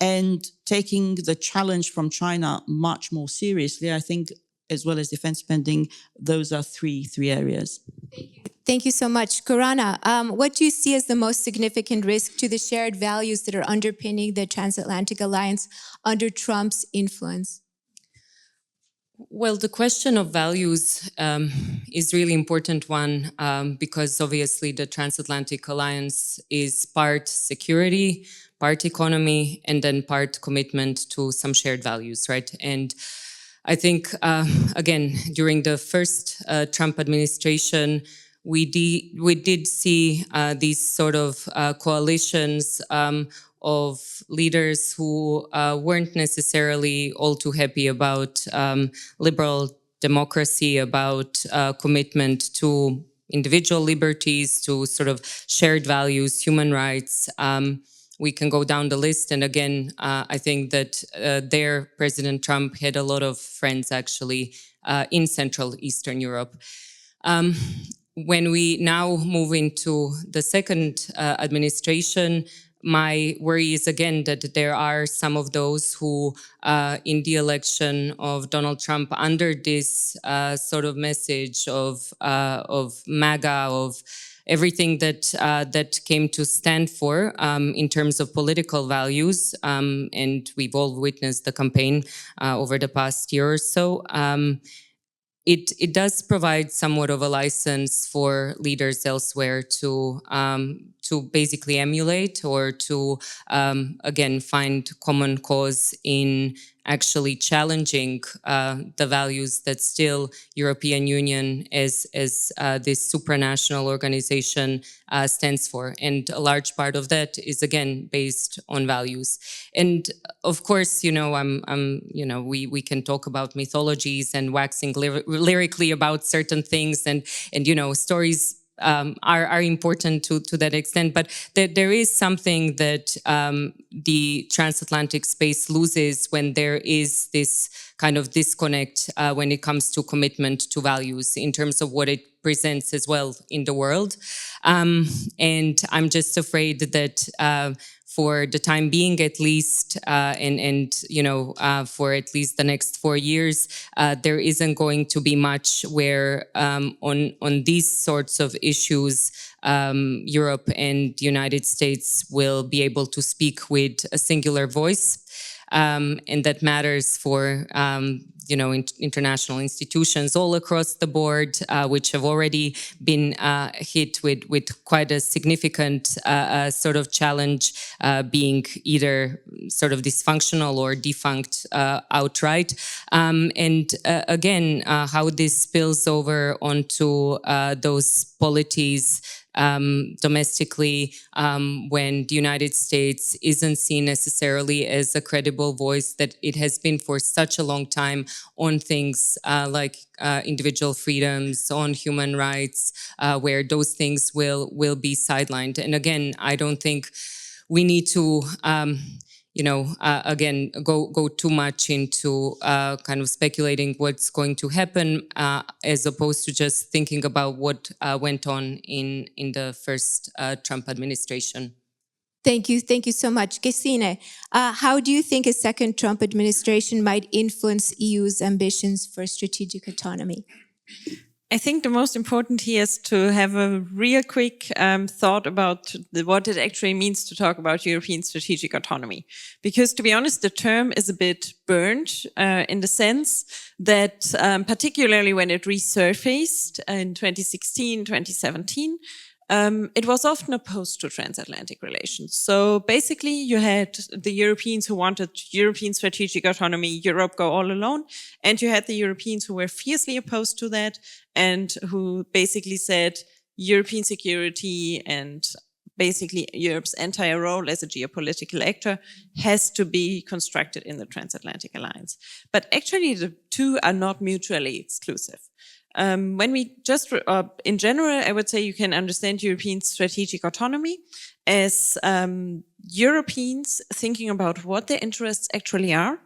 and taking the challenge from China much more seriously, I think, as well as defense spending, those are three areas. Thank you. Thank you so much. Corana, what do you see as the most significant risk to the shared values that are underpinning the Transatlantic Alliance under Trump's influence? Well, the question of values is really important one, because obviously the Transatlantic Alliance is part security, part economy, and then part commitment to some shared values, right? And I think, again, during the first Trump administration, we did see these sort of coalitions of leaders who weren't necessarily all too happy about liberal democracy, about commitment to individual liberties, to sort of shared values, human rights. We can go down the list. And again, I think that their President Trump had a lot of friends actually in Central Eastern Europe. When we now move into the second administration, my worry is again that there are some of those who, in the election of Donald Trump, under this sort of message of MAGA, of everything that came to stand for in terms of political values, and we've all witnessed the campaign over the past year or so. It does provide somewhat of a license for leaders elsewhere to basically emulate or to again find common cause in actually challenging the values that still European Union as this supranational organization stands for, and a large part of that is again based on values. And of course, we can talk about mythologies and waxing lyrically about certain things, and stories are important to that extent, but there is something that the transatlantic space loses when there is this kind of disconnect when it comes to commitment to values in terms of what it presents as well in the world. And I'm just afraid that for the time being, at least, for at least the next 4 years, there isn't going to be much where on these sorts of issues, Europe and the United States will be able to speak with a singular voice. And that matters for international institutions all across the board, which have already been hit with quite a significant sort of challenge, being either sort of dysfunctional or defunct outright. And again, how this spills over onto those polities domestically, when the United States isn't seen necessarily as a credible voice that it has been for such a long time on things like individual freedoms, on human rights, where those things will be sidelined. And again, I don't think we need to again, go too much into kind of speculating what's going to happen, as opposed to just thinking about what went on in the first Trump administration. Thank you so much. Gesine, how do you think a second Trump administration might influence EU's ambitions for strategic autonomy? I think the most important here is to have a real quick thought about what it actually means to talk about European strategic autonomy. Because to be honest, the term is a bit burned in the sense that particularly when it resurfaced in 2016, 2017, it was often opposed to transatlantic relations. So basically you had the Europeans who wanted European strategic autonomy, Europe go all alone, and you had the Europeans who were fiercely opposed to that and who basically said European security and basically Europe's entire role as a geopolitical actor has to be constructed in the transatlantic alliance. But actually the two are not mutually exclusive. When we just, in general, I would say you can understand European strategic autonomy as Europeans thinking about what their interests actually are,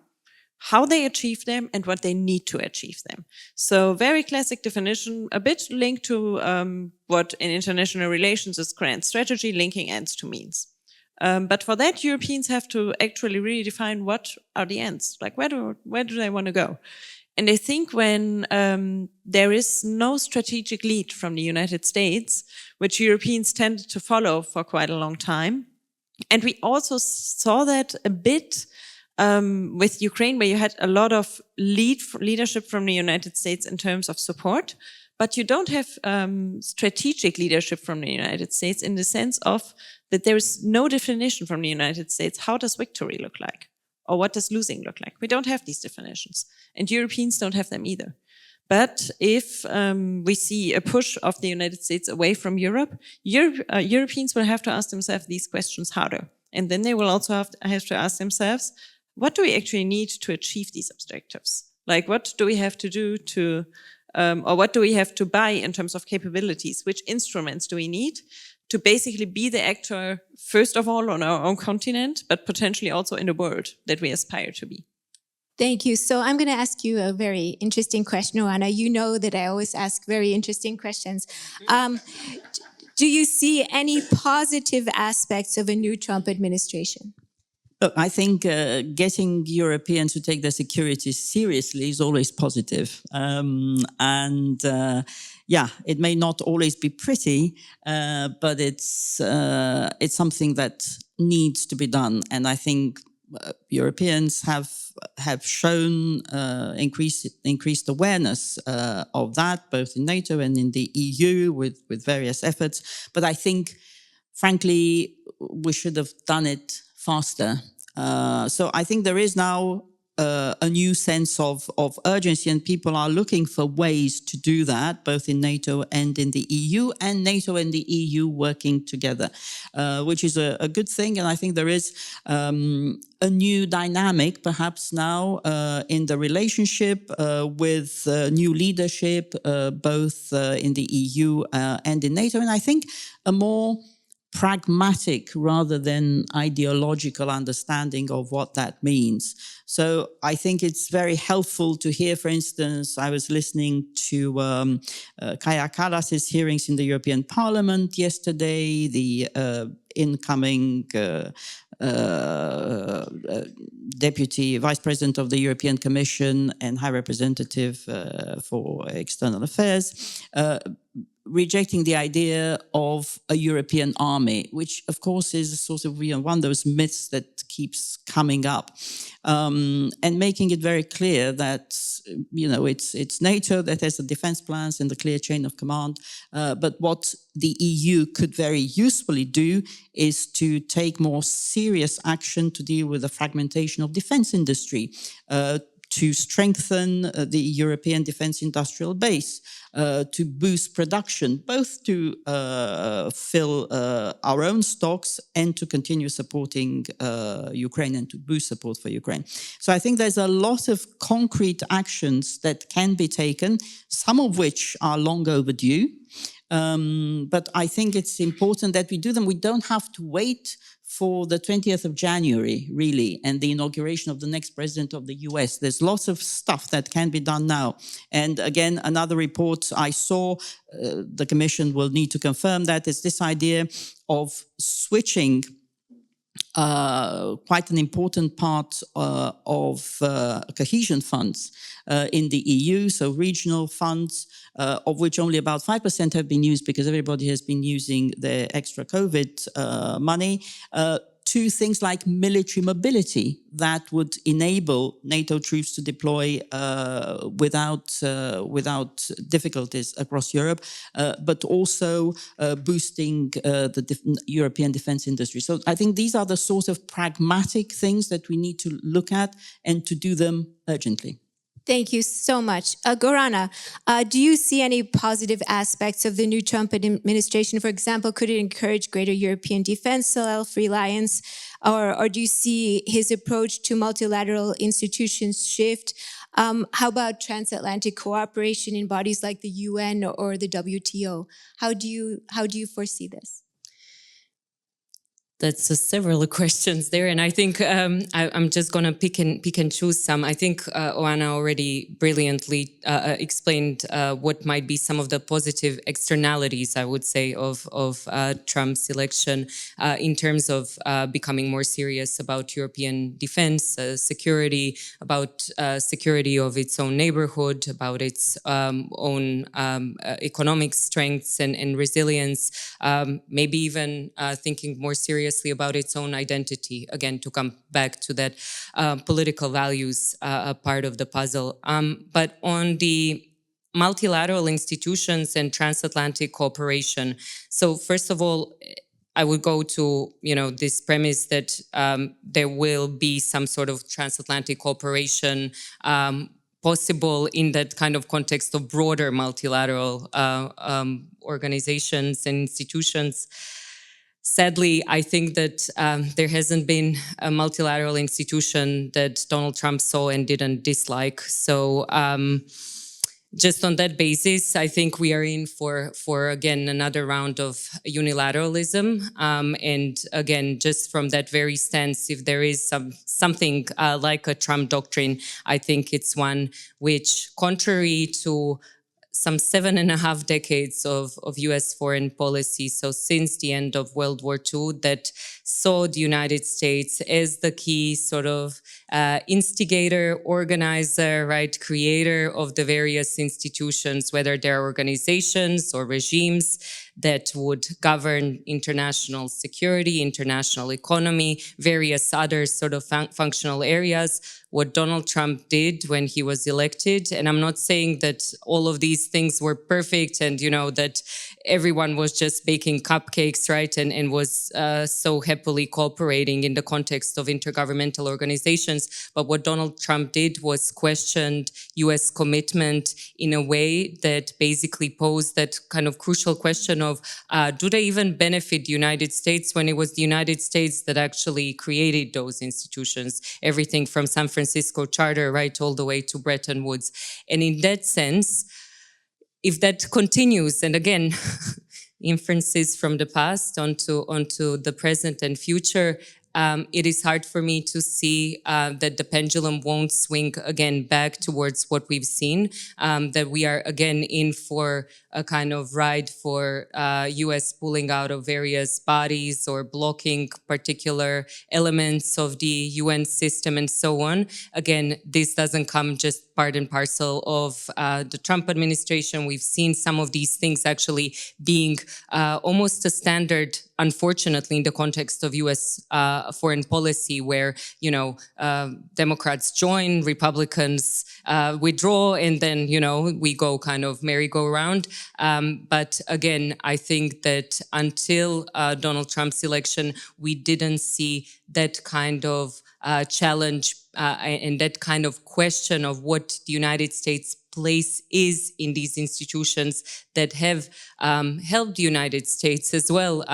how they achieve them, and what they need to achieve them. So very classic definition, a bit linked to what in international relations is grand strategy, linking ends to means. But for that, Europeans have to actually really define what are the ends, like where do they want to go? And I think when there is no strategic lead from the United States, which Europeans tended to follow for quite a long time, and we also saw that a bit with Ukraine, where you had a lot of leadership from the United States in terms of support, but you don't have strategic leadership from the United States in the sense of that there is no definition from the United States. How does victory look like? Or what does losing look like? We don't have these definitions. And Europeans don't have them either. But if we see a push of the United States away from Europe, Europeans will have to ask themselves these questions harder. And then they will also have to ask themselves, what do we actually need to achieve these objectives? Like, what do we have to do to, or what do we have to buy in terms of capabilities? Which instruments do we need to basically be the actor, first of all, on our own continent, but potentially also in the world that we aspire to be? Thank you. So I'm going to ask you a very interesting question, Joanna. You know that I always ask very interesting questions. Do you see any positive aspects of a new Trump administration? Look, I think getting Europeans to take their security seriously is always positive. Yeah, it may not always be pretty, but it's something that needs to be done. And I think Europeans have shown increased awareness of that, both in NATO and in the EU with various efforts. But I think, frankly, we should have done it faster. So I think there is now a new sense of urgency, and people are looking for ways to do that, both in NATO and in the EU, and NATO and the EU working together, which is a good thing. And I think there is a new dynamic, perhaps now, in the relationship with new leadership, both in the EU and in NATO. And I think a more pragmatic rather than ideological understanding of what that means. So I think it's very helpful to hear, for instance, I was listening to Kaja Kallas's hearings in the European Parliament yesterday, the incoming Deputy Vice President of the European Commission and High Representative for External Affairs, rejecting the idea of a European army, which of course is sort of one of those myths that keeps coming up, and making it very clear that it's NATO that has the defense plans and the clear chain of command, but what the EU could very usefully do is to take more serious action to deal with the fragmentation of defense industry, to strengthen the European defense industrial base, to boost production, both to fill our own stocks and to continue supporting Ukraine and to boost support for Ukraine. So I think there's a lot of concrete actions that can be taken, some of which are long overdue. But I think it's important that we do them. We don't have to wait for the 20th of January, really, and the inauguration of the next president of the US. There's lots of stuff that can be done now. And again, another report I saw, the Commission will need to confirm that, is this idea of switching quite an important part of cohesion funds in the EU, so regional funds, of which only about 5% have been used because everybody has been using their extra COVID money, to things like military mobility that would enable NATO troops to deploy without difficulties across Europe, but also boosting the European defense industry. So I think these are the sort of pragmatic things that we need to look at and to do them urgently. Thank you so much. Gorana, do you see any positive aspects of the new Trump administration? For example, could it encourage greater European defense self-reliance? Or do you see his approach to multilateral institutions shift? How about transatlantic cooperation in bodies like the UN or the WTO? How do you foresee this? That's several questions there, and I think I'm just going to pick and choose some. I think Oana already brilliantly explained what might be some of the positive externalities, I would say, of Trump's election in terms of becoming more serious about European defense, security, about security of its own neighborhood, about its own economic strengths and resilience, maybe even thinking more seriously about its own identity, again, to come back to that political values part of the puzzle. But on the multilateral institutions and transatlantic cooperation, so first of all, I would go to this premise that there will be some sort of transatlantic cooperation possible in that kind of context of broader multilateral organizations and institutions. Sadly, I think that there hasn't been a multilateral institution that Donald Trump saw and didn't dislike. So just on that basis, I think we are in for again, another round of unilateralism. And again, just from that very stance, if there is something like a Trump doctrine, I think it's one which, contrary to some 7.5 decades of US foreign policy, so since the end of World War II, that saw the United States as the key sort of instigator, organizer, right, creator of the various institutions, whether they're organizations or regimes that would govern international security, international economy, various other sort of functional areas. What Donald Trump did when he was elected, and I'm not saying that all of these things were perfect and, you know, that everyone was just baking cupcakes, right, and was so happily cooperating in the context of intergovernmental organizations. But what Donald Trump did was questioned US commitment in a way that basically posed that kind of crucial question of, do they even benefit the United States when it was the United States that actually created those institutions? Everything from San Francisco Charter, right, all the way to Bretton Woods. And in that sense, if that continues, and again, inferences from the past onto the present and future, it is hard for me to see that the pendulum won't swing again back towards what we've seen, that we are again in for a kind of ride for US pulling out of various bodies or blocking particular elements of the UN system and so on. Again, this doesn't come just part and parcel of the Trump administration. We've seen some of these things actually being almost a standard, unfortunately, in the context of US foreign policy, where, you know, Democrats join, Republicans withdraw, and then, you know, we go kind of merry-go-round. But again, I think that until Donald Trump's election, we didn't see that kind of challenge and that kind of question of what the United States place is in these institutions that have helped the United States as well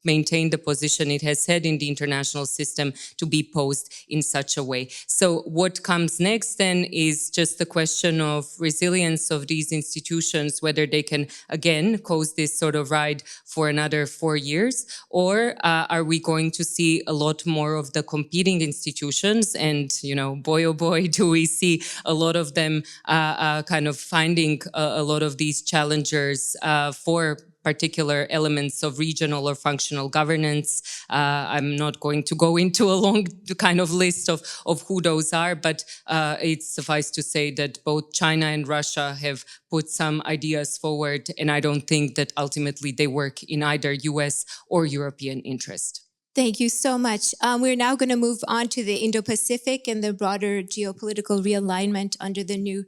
maintain the position it has had in the international system to be posed in such a way. So what comes next then is just the question of resilience of these institutions, whether they can again coast this sort of ride for another 4 years, or are we going to see a lot more of the competing institutions? And, you know, boy, oh boy, do we see a lot of them kind of finding a lot of these challengers for particular elements of regional or functional governance. I'm not going to go into a long kind of list of who those are, but it's suffice to say that both China and Russia have put some ideas forward, and I don't think that ultimately they work in either US or European interest. Thank you so much. We're now going to move on to the Indo-Pacific and the broader geopolitical realignment under the new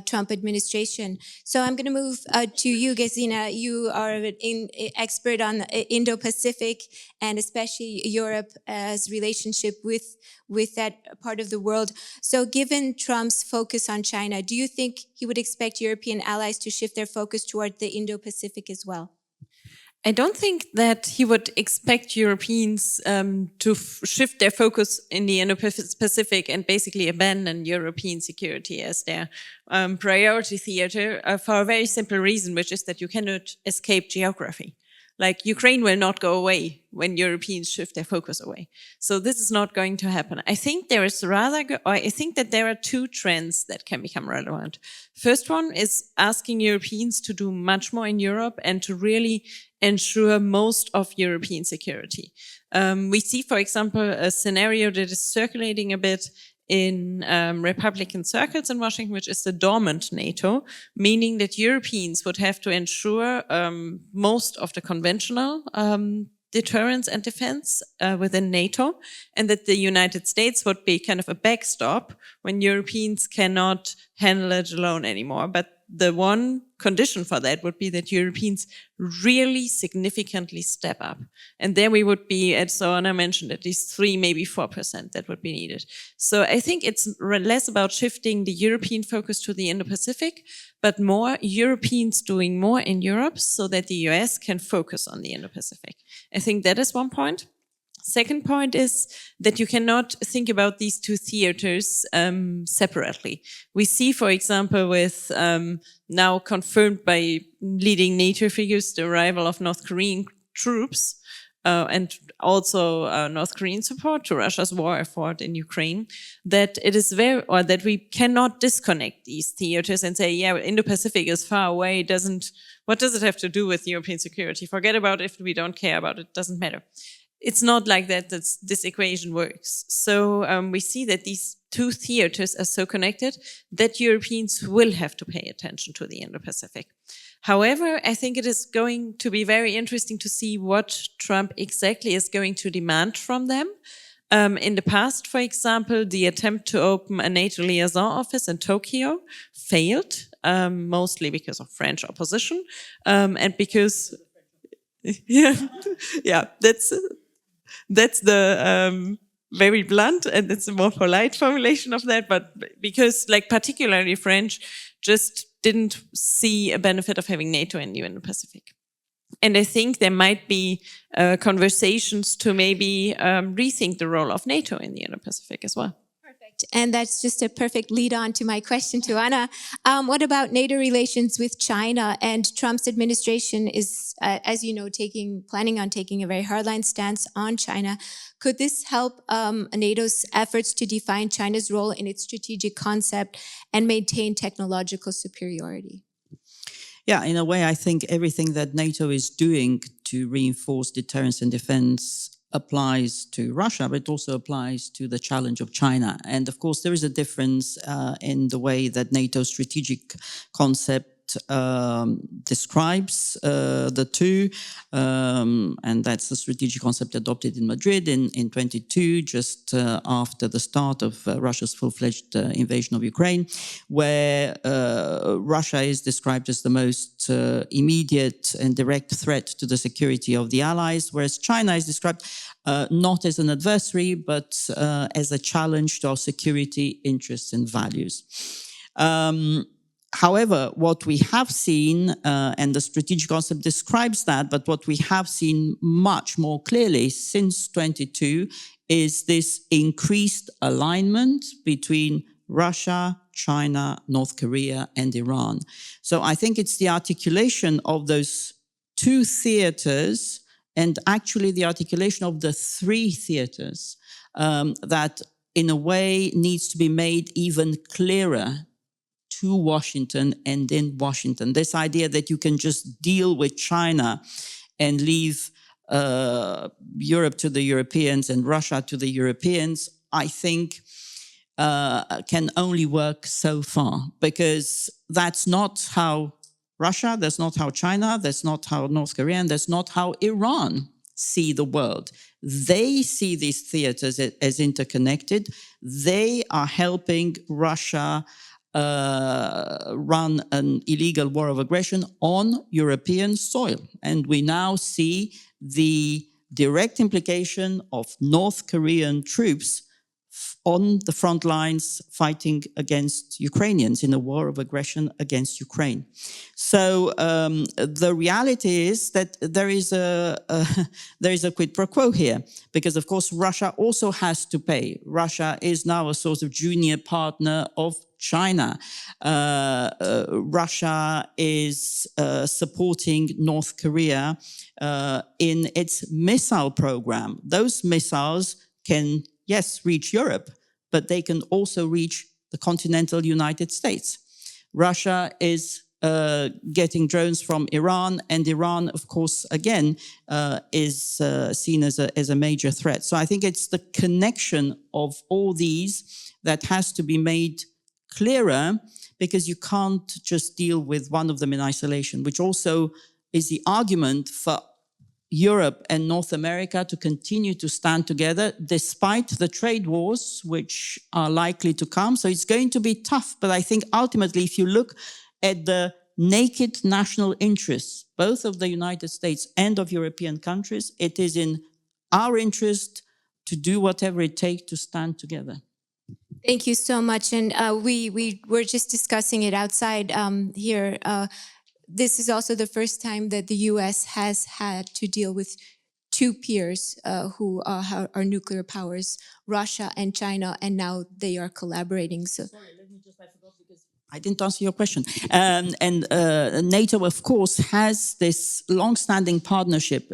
Trump administration. So I'm going to move to you, Gesine. You are an expert on Indo-Pacific and especially Europe's relationship with that part of the world. So given Trump's focus on China, do you think he would expect European allies to shift their focus toward the Indo-Pacific as well? I don't think that he would expect Europeans to shift their focus in the Indo-Pacific and basically abandon European security as their priority theater for a very simple reason, which is that you cannot escape geography. Like, Ukraine will not go away when Europeans shift their focus away. So this is not going to happen. I think I think that there are two trends that can become relevant. First one is asking Europeans to do much more in Europe and to really ensure most of European security. We see, for example, a scenario that is circulating a bit in Republican circles in Washington, which is the dormant NATO, meaning that Europeans would have to ensure most of the conventional deterrence and defense within NATO, and that the United States would be kind of a backstop when Europeans cannot handle it alone anymore. But the one condition for that would be that Europeans really significantly step up. And there we would be, as Anna mentioned, at least 3, maybe 4% that would be needed. So I think it's less about shifting the European focus to the Indo-Pacific, but more Europeans doing more in Europe so that the US can focus on the Indo-Pacific. I think that is one point. Second point is that you cannot think about these two theaters separately. We see, for example, with now confirmed by leading NATO figures, the arrival of North Korean troops and also North Korean support to Russia's war effort in Ukraine, that it is that we cannot disconnect these theaters and say, yeah, Indo-Pacific is far away. What does it have to do with European security? Forget about it if we don't care about it. Doesn't matter. It's not like that this equation works. So we see that these two theaters are so connected that Europeans will have to pay attention to the Indo-Pacific. However, I think it is going to be very interesting to see what Trump exactly is going to demand from them. In the past, for example, the attempt to open a NATO liaison office in Tokyo failed, mostly because of French opposition, and because, yeah, that's the very blunt, and it's a more polite formulation of that, but because like particularly French just didn't see a benefit of having NATO in the Indo-Pacific. And I think there might be conversations to maybe rethink the role of NATO in the Indo-Pacific as well. Perfect. And that's just a perfect lead on to my question to Anna. What about NATO relations with China? And Trump's administration is, as you know, planning on taking a very hardline stance on China. Could this help NATO's efforts to define China's role in its strategic concept and maintain technological superiority? Yeah, in a way, I think everything that NATO is doing to reinforce deterrence and defense applies to Russia, but it also applies to the challenge of China. And of course, there is a difference in the way that NATO's strategic concept describes the two, and that's the strategic concept adopted in Madrid in 22, just after the start of Russia's full-fledged invasion of Ukraine, where Russia is described as the most immediate and direct threat to the security of the allies, whereas China is described not as an adversary, but as a challenge to our security, interests, and values. However, what we have seen, and the strategic concept describes that, but what we have seen much more clearly since 22 is this increased alignment between Russia, China, North Korea, and Iran. So I think it's the articulation of those two theaters, and actually the articulation of the three theaters that in a way needs to be made even clearer to Washington and in Washington. This idea that you can just deal with China and leave Europe to the Europeans and Russia to the Europeans, I think can only work so far, because that's not how Russia, that's not how China, that's not how North Korea, and that's not how Iran see the world. They see these theaters as interconnected. They are helping Russia run an illegal war of aggression on European soil. And we now see the direct implication of North Korean troops on the front lines fighting against Ukrainians in a war of aggression against Ukraine. So the reality is that there is a quid pro quo here, because of course Russia also has to pay. Russia is now a sort of junior partner of China. Russia is supporting North Korea in its missile program. Those missiles can, yes, reach Europe, but they can also reach the continental United States. Russia is getting drones from Iran, and Iran, of course, again, is seen as a major threat. So I think it's the connection of all these that has to be made clearer, because you can't just deal with one of them in isolation, which also is the argument for Europe and North America to continue to stand together despite the trade wars which are likely to come. So it's going to be tough, but I think ultimately if you look at the naked national interests, both of the United States and of European countries, it is in our interest to do whatever it takes to stand together. Thank you so much. And we were just discussing it outside here. This is also the first time that the U.S. has had to deal with two peers who are nuclear powers, Russia and China, and now they are collaborating. So, sorry, let me just, I forgot, because I didn't answer your question. And NATO, of course, has this long-standing partnership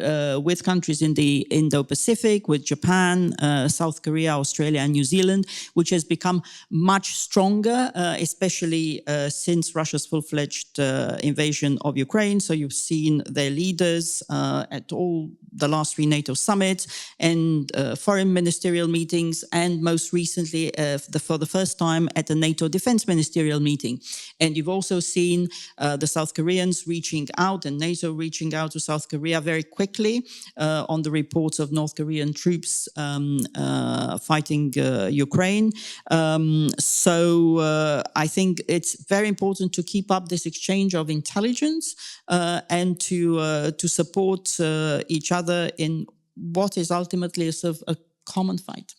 with countries in the Indo-Pacific, with Japan, South Korea, Australia, and New Zealand, which has become much stronger, especially since Russia's full-fledged invasion of Ukraine. So you've seen their leaders at all the last 3 NATO summits and foreign ministerial meetings, and most recently, for the first time, at the NATO Defense Ministerial meeting. And you've also seen the South Koreans reaching out and NATO reaching out to South Korea very quickly on the reports of North Korean troops fighting Ukraine. So I think it's very important to keep up this exchange of intelligence and to support each other in what is ultimately a sort of a common fight.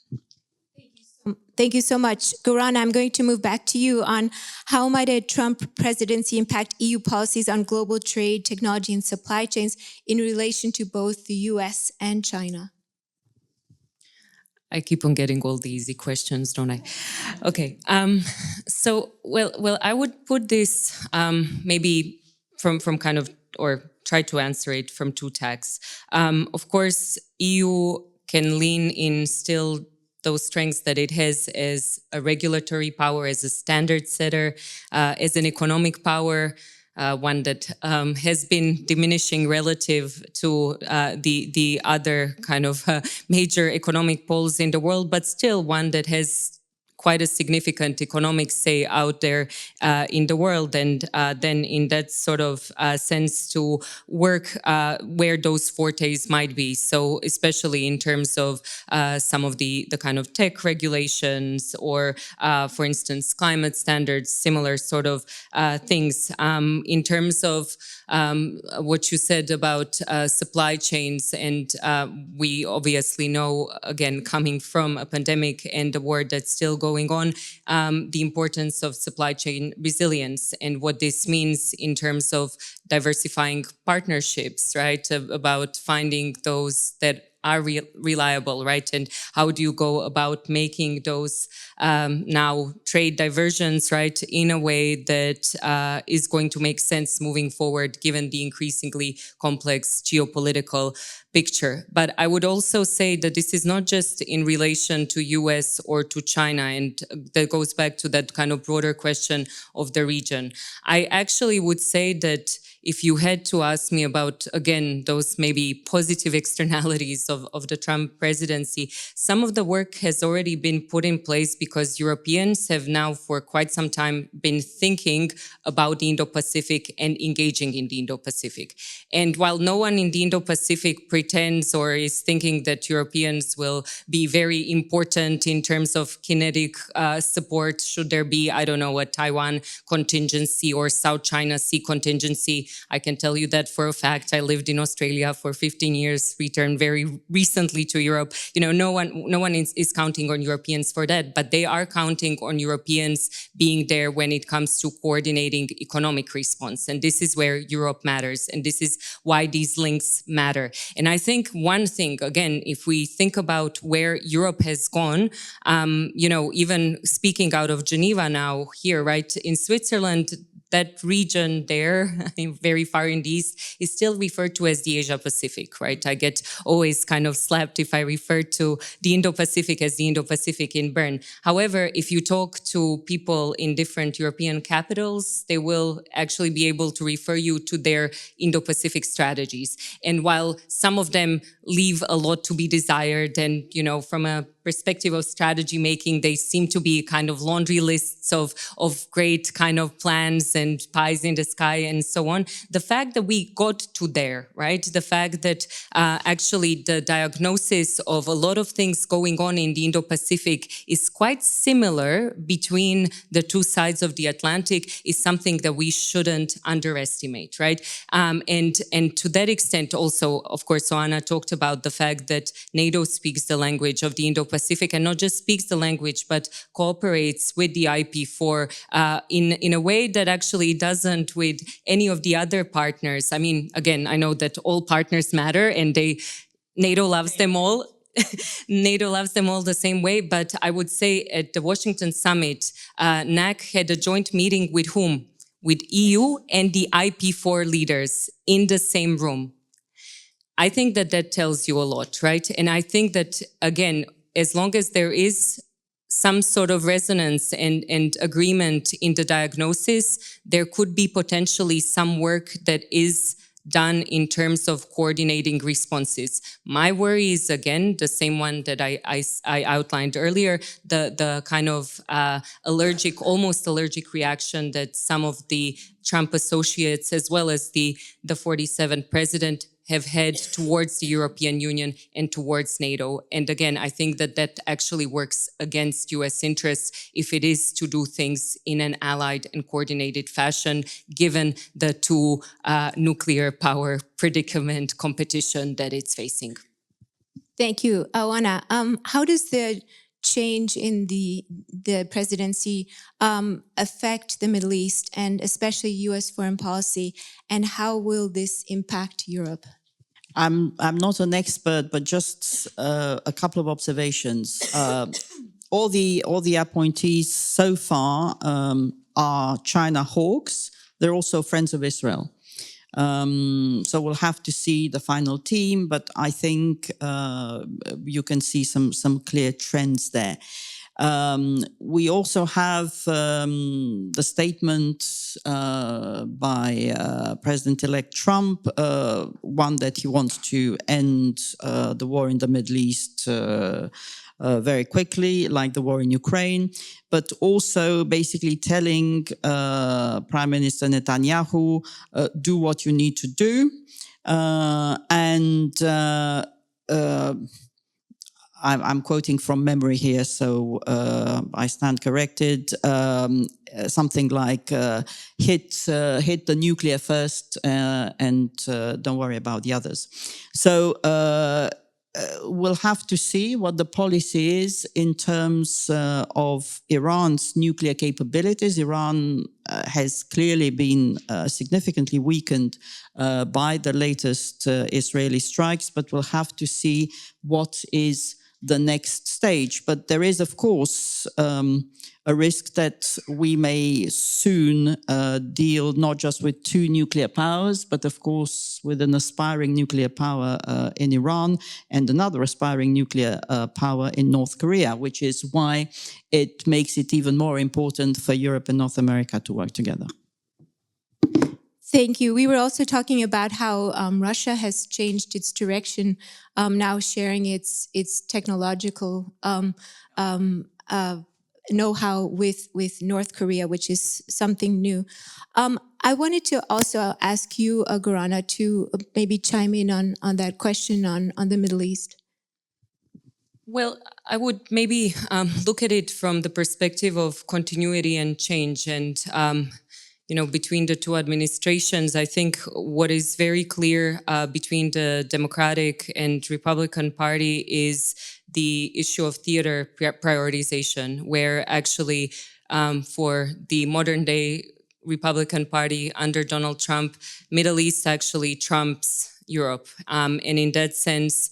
Thank you so much. Goran, I'm going to move back to you on how might a Trump presidency impact EU policies on global trade, technology, and supply chains in relation to both the US and China? I keep on getting all the easy questions, don't I? Okay. So, well, I would put this maybe from kind of, or try to answer it from 2 tacks. Of course, EU can lean in still those strengths that it has as a regulatory power, as a standard setter, as an economic power, one that has been diminishing relative to the other kind of major economic poles in the world, but still one that has quite a significant economic say out there in the world, and then in that sort of sense to work where those fortes might be. So especially in terms of some of the kind of tech regulations or, for instance, climate standards, similar sort of things. In terms of what you said about supply chains, and we obviously know, again, coming from a pandemic and the war that's still going on, the importance of supply chain resilience and what this means in terms of diversifying partnerships, right? About finding those that are reliable, right? And how do you go about making those now trade diversions, right, in a way that is going to make sense moving forward, given the increasingly complex geopolitical picture. But I would also say that this is not just in relation to US or to China, and that goes back to that kind of broader question of the region. I actually would say that if you had to ask me about, again, those maybe positive externalities of the Trump presidency, some of the work has already been put in place because Europeans have now for quite some time been thinking about the Indo-Pacific and engaging in the Indo-Pacific. And while no one in the Indo-Pacific pretends or is thinking that Europeans will be very important in terms of kinetic support, should there be, I don't know, a Taiwan contingency or South China Sea contingency, I can tell you that for a fact. I lived in Australia for 15 years, returned very recently to Europe. You know, no one is counting on Europeans for that, but they are counting on Europeans being there when it comes to coordinating economic response. And this is where Europe matters. And this is why these links matter. And I think one thing, again, if we think about where Europe has gone, you know, even speaking out of Geneva now here, right, in Switzerland, that region there, very far in the east, is still referred to as the Asia Pacific, right? I get always kind of slapped if I refer to the Indo-Pacific as the Indo-Pacific in Bern. However, if you talk to people in different European capitals, they will actually be able to refer you to their Indo-Pacific strategies. And while some of them leave a lot to be desired, and, you know, from a perspective of strategy making, they seem to be kind of laundry lists of great kind of plans and pies in the sky and so on. The fact that we got to there, right? The fact that actually the diagnosis of a lot of things going on in the Indo-Pacific is quite similar between the two sides of the Atlantic is something that we shouldn't underestimate, right? And to that extent also, of course, Joanna talked about the fact that NATO speaks the language of the Indo-Pacific, and not just speaks the language, but cooperates with the IP4 in a way that actually doesn't with any of the other partners. I mean, again, I know that all partners matter and NATO loves them all. NATO loves them all the same way, but I would say at the Washington summit, NAC had a joint meeting with whom? With EU and the IP4 leaders in the same room. I think that that tells you a lot, right? And I think that, again, as long as there is some sort of resonance and agreement in the diagnosis, there could be potentially some work that is done in terms of coordinating responses. My worry is, again, the same one that I outlined earlier, the kind of almost allergic reaction that some of the Trump associates, as well as the 47th president, have had towards the European Union and towards NATO. And again, I think that that actually works against US interests if it is to do things in an allied and coordinated fashion, given the two nuclear power predicament competition that it's facing. Thank you. Oana, how does the change in the presidency affect the Middle East and especially US foreign policy, and how will this impact Europe? I'm not an expert, but just a couple of observations. All the appointees so far are China hawks. They're also friends of Israel. So we'll have to see the final team, but I think you can see some clear trends there. We also have the statement by President-elect Trump, one that he wants to end the war in the Middle East very quickly, like the war in Ukraine, but also basically telling Prime Minister Netanyahu, do what you need to do. I'm quoting from memory here, so I stand corrected. Something like hit the nuclear first and don't worry about the others. So we'll have to see what the policy is in terms of Iran's nuclear capabilities. Iran has clearly been significantly weakened by the latest Israeli strikes, but we'll have to see what is the next stage. But there is, of course, a risk that we may soon deal not just with two nuclear powers, but of course with an aspiring nuclear power in Iran and another aspiring nuclear power in North Korea, which is why it makes it even more important for Europe and North America to work together. Thank you. We were also talking about how Russia has changed its direction, now sharing its technological know-how with North Korea, which is something new. I wanted to also ask you, Gorana, to maybe chime in on that question on the Middle East. Well, I would maybe look at it from the perspective of continuity and change. And between the two administrations, I think what is very clear between the Democratic and Republican Party is the issue of theater prioritization, where actually for the modern day Republican Party under Donald Trump, Middle East actually trumps Europe. And in that sense,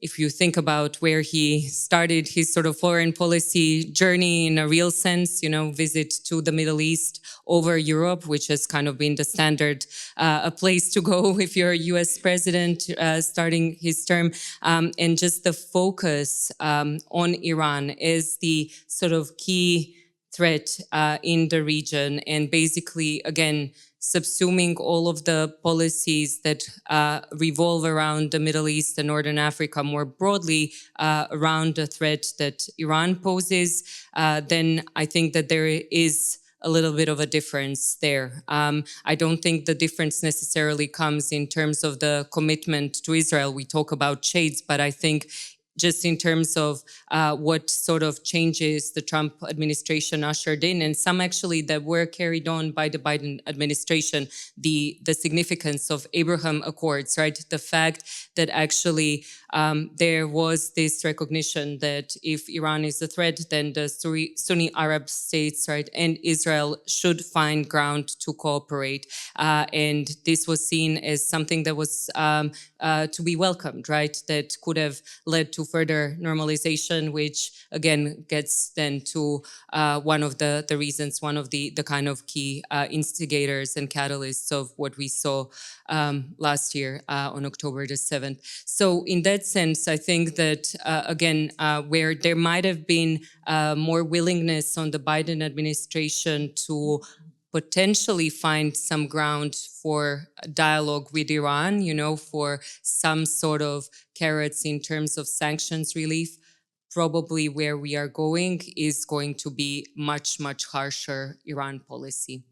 if you think about where he started his sort of foreign policy journey in a real sense, visit to the Middle East over Europe, which has kind of been the standard a place to go if you're a US president starting his term. And just the focus on Iran is the sort of key threat in the region. And basically, again, subsuming all of the policies that revolve around the Middle East and Northern Africa more broadly around the threat that Iran poses, then I think that there is a little bit of a difference there. I don't think the difference necessarily comes in terms of the commitment to Israel. We talk about shades, but I think just in terms of what sort of changes the Trump administration ushered in, and some actually that were carried on by the Biden administration, the significance of Abraham Accords, right? The fact that actually there was this recognition that if Iran is a threat, then the Sunni Arab states, right, and Israel should find ground to cooperate. And this was seen as something that was to be welcomed, right, that could have led to further normalization, which again gets then to one of the reasons, one of the kind of key instigators and catalysts of what we saw last year on October the 7th. So in that sense, I think that, again, where there might have been more willingness on the Biden administration to potentially find some ground for dialogue with Iran, you know, for some sort of carrots in terms of sanctions relief, probably where we are going is going to be much, much harsher Iran policy.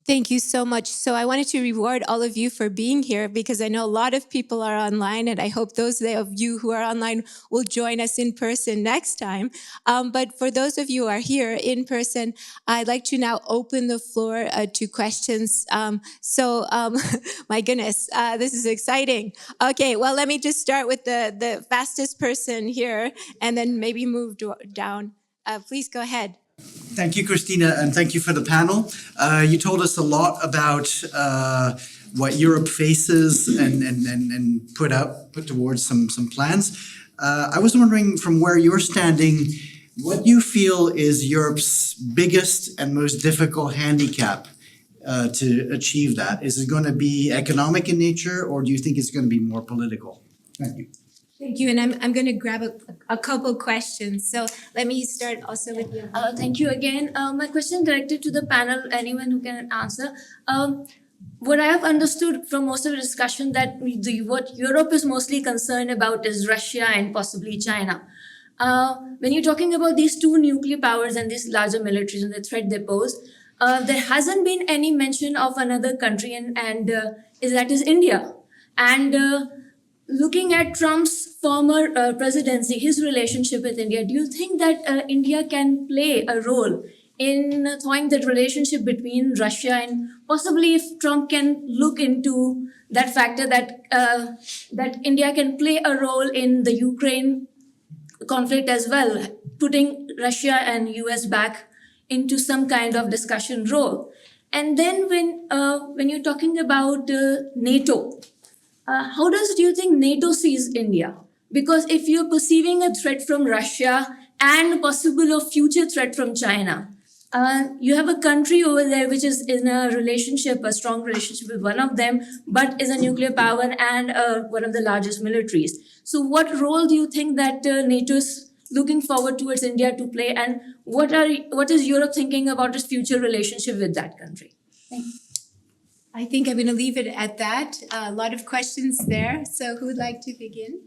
Thank you so much. So I wanted to reward all of you for being here because I know a lot of people are online, and I hope those of you who are online will join us in person next time. But for those of you who are here in person, I'd like to now open the floor to questions. My goodness, this is exciting. Okay, well, let me just start with the fastest person here and then maybe move down. Please go ahead. Thank you, Christina, and thank you for the panel. You told us a lot about what Europe faces and put towards some plans. I was wondering, from where you're standing, what you feel is Europe's biggest and most difficult handicap to achieve that? Is it going to be economic in nature, or do you think it's going to be more political? Thank you. Thank you, and I'm going to grab a couple questions. So let me start also with you. Thank you again. My question directed to the panel, anyone who can answer. What I have understood from most of the discussion that what Europe is mostly concerned about is Russia and possibly China. When you're talking about these two nuclear powers and these larger militaries and the threat they pose, there hasn't been any mention of another country, and that is India. And looking at Trump's former presidency, his relationship with India, do you think that India can play a role in thawing that relationship between Russia, and possibly if Trump can look into that factor that that India can play a role in the Ukraine conflict as well, putting Russia and US back into some kind of discussion role? And then when you're talking about NATO, how do you think NATO sees India? Because if you're perceiving a threat from Russia and possible a future threat from China, you have a country over there which is in a relationship, a strong relationship with one of them, but is a nuclear power and one of the largest militaries. So what role do you think that NATO is looking forward towards India to play, and what is Europe thinking about its future relationship with that country? Thank you. I think I'm going to leave it at that. A lot of questions there. So who would like to begin?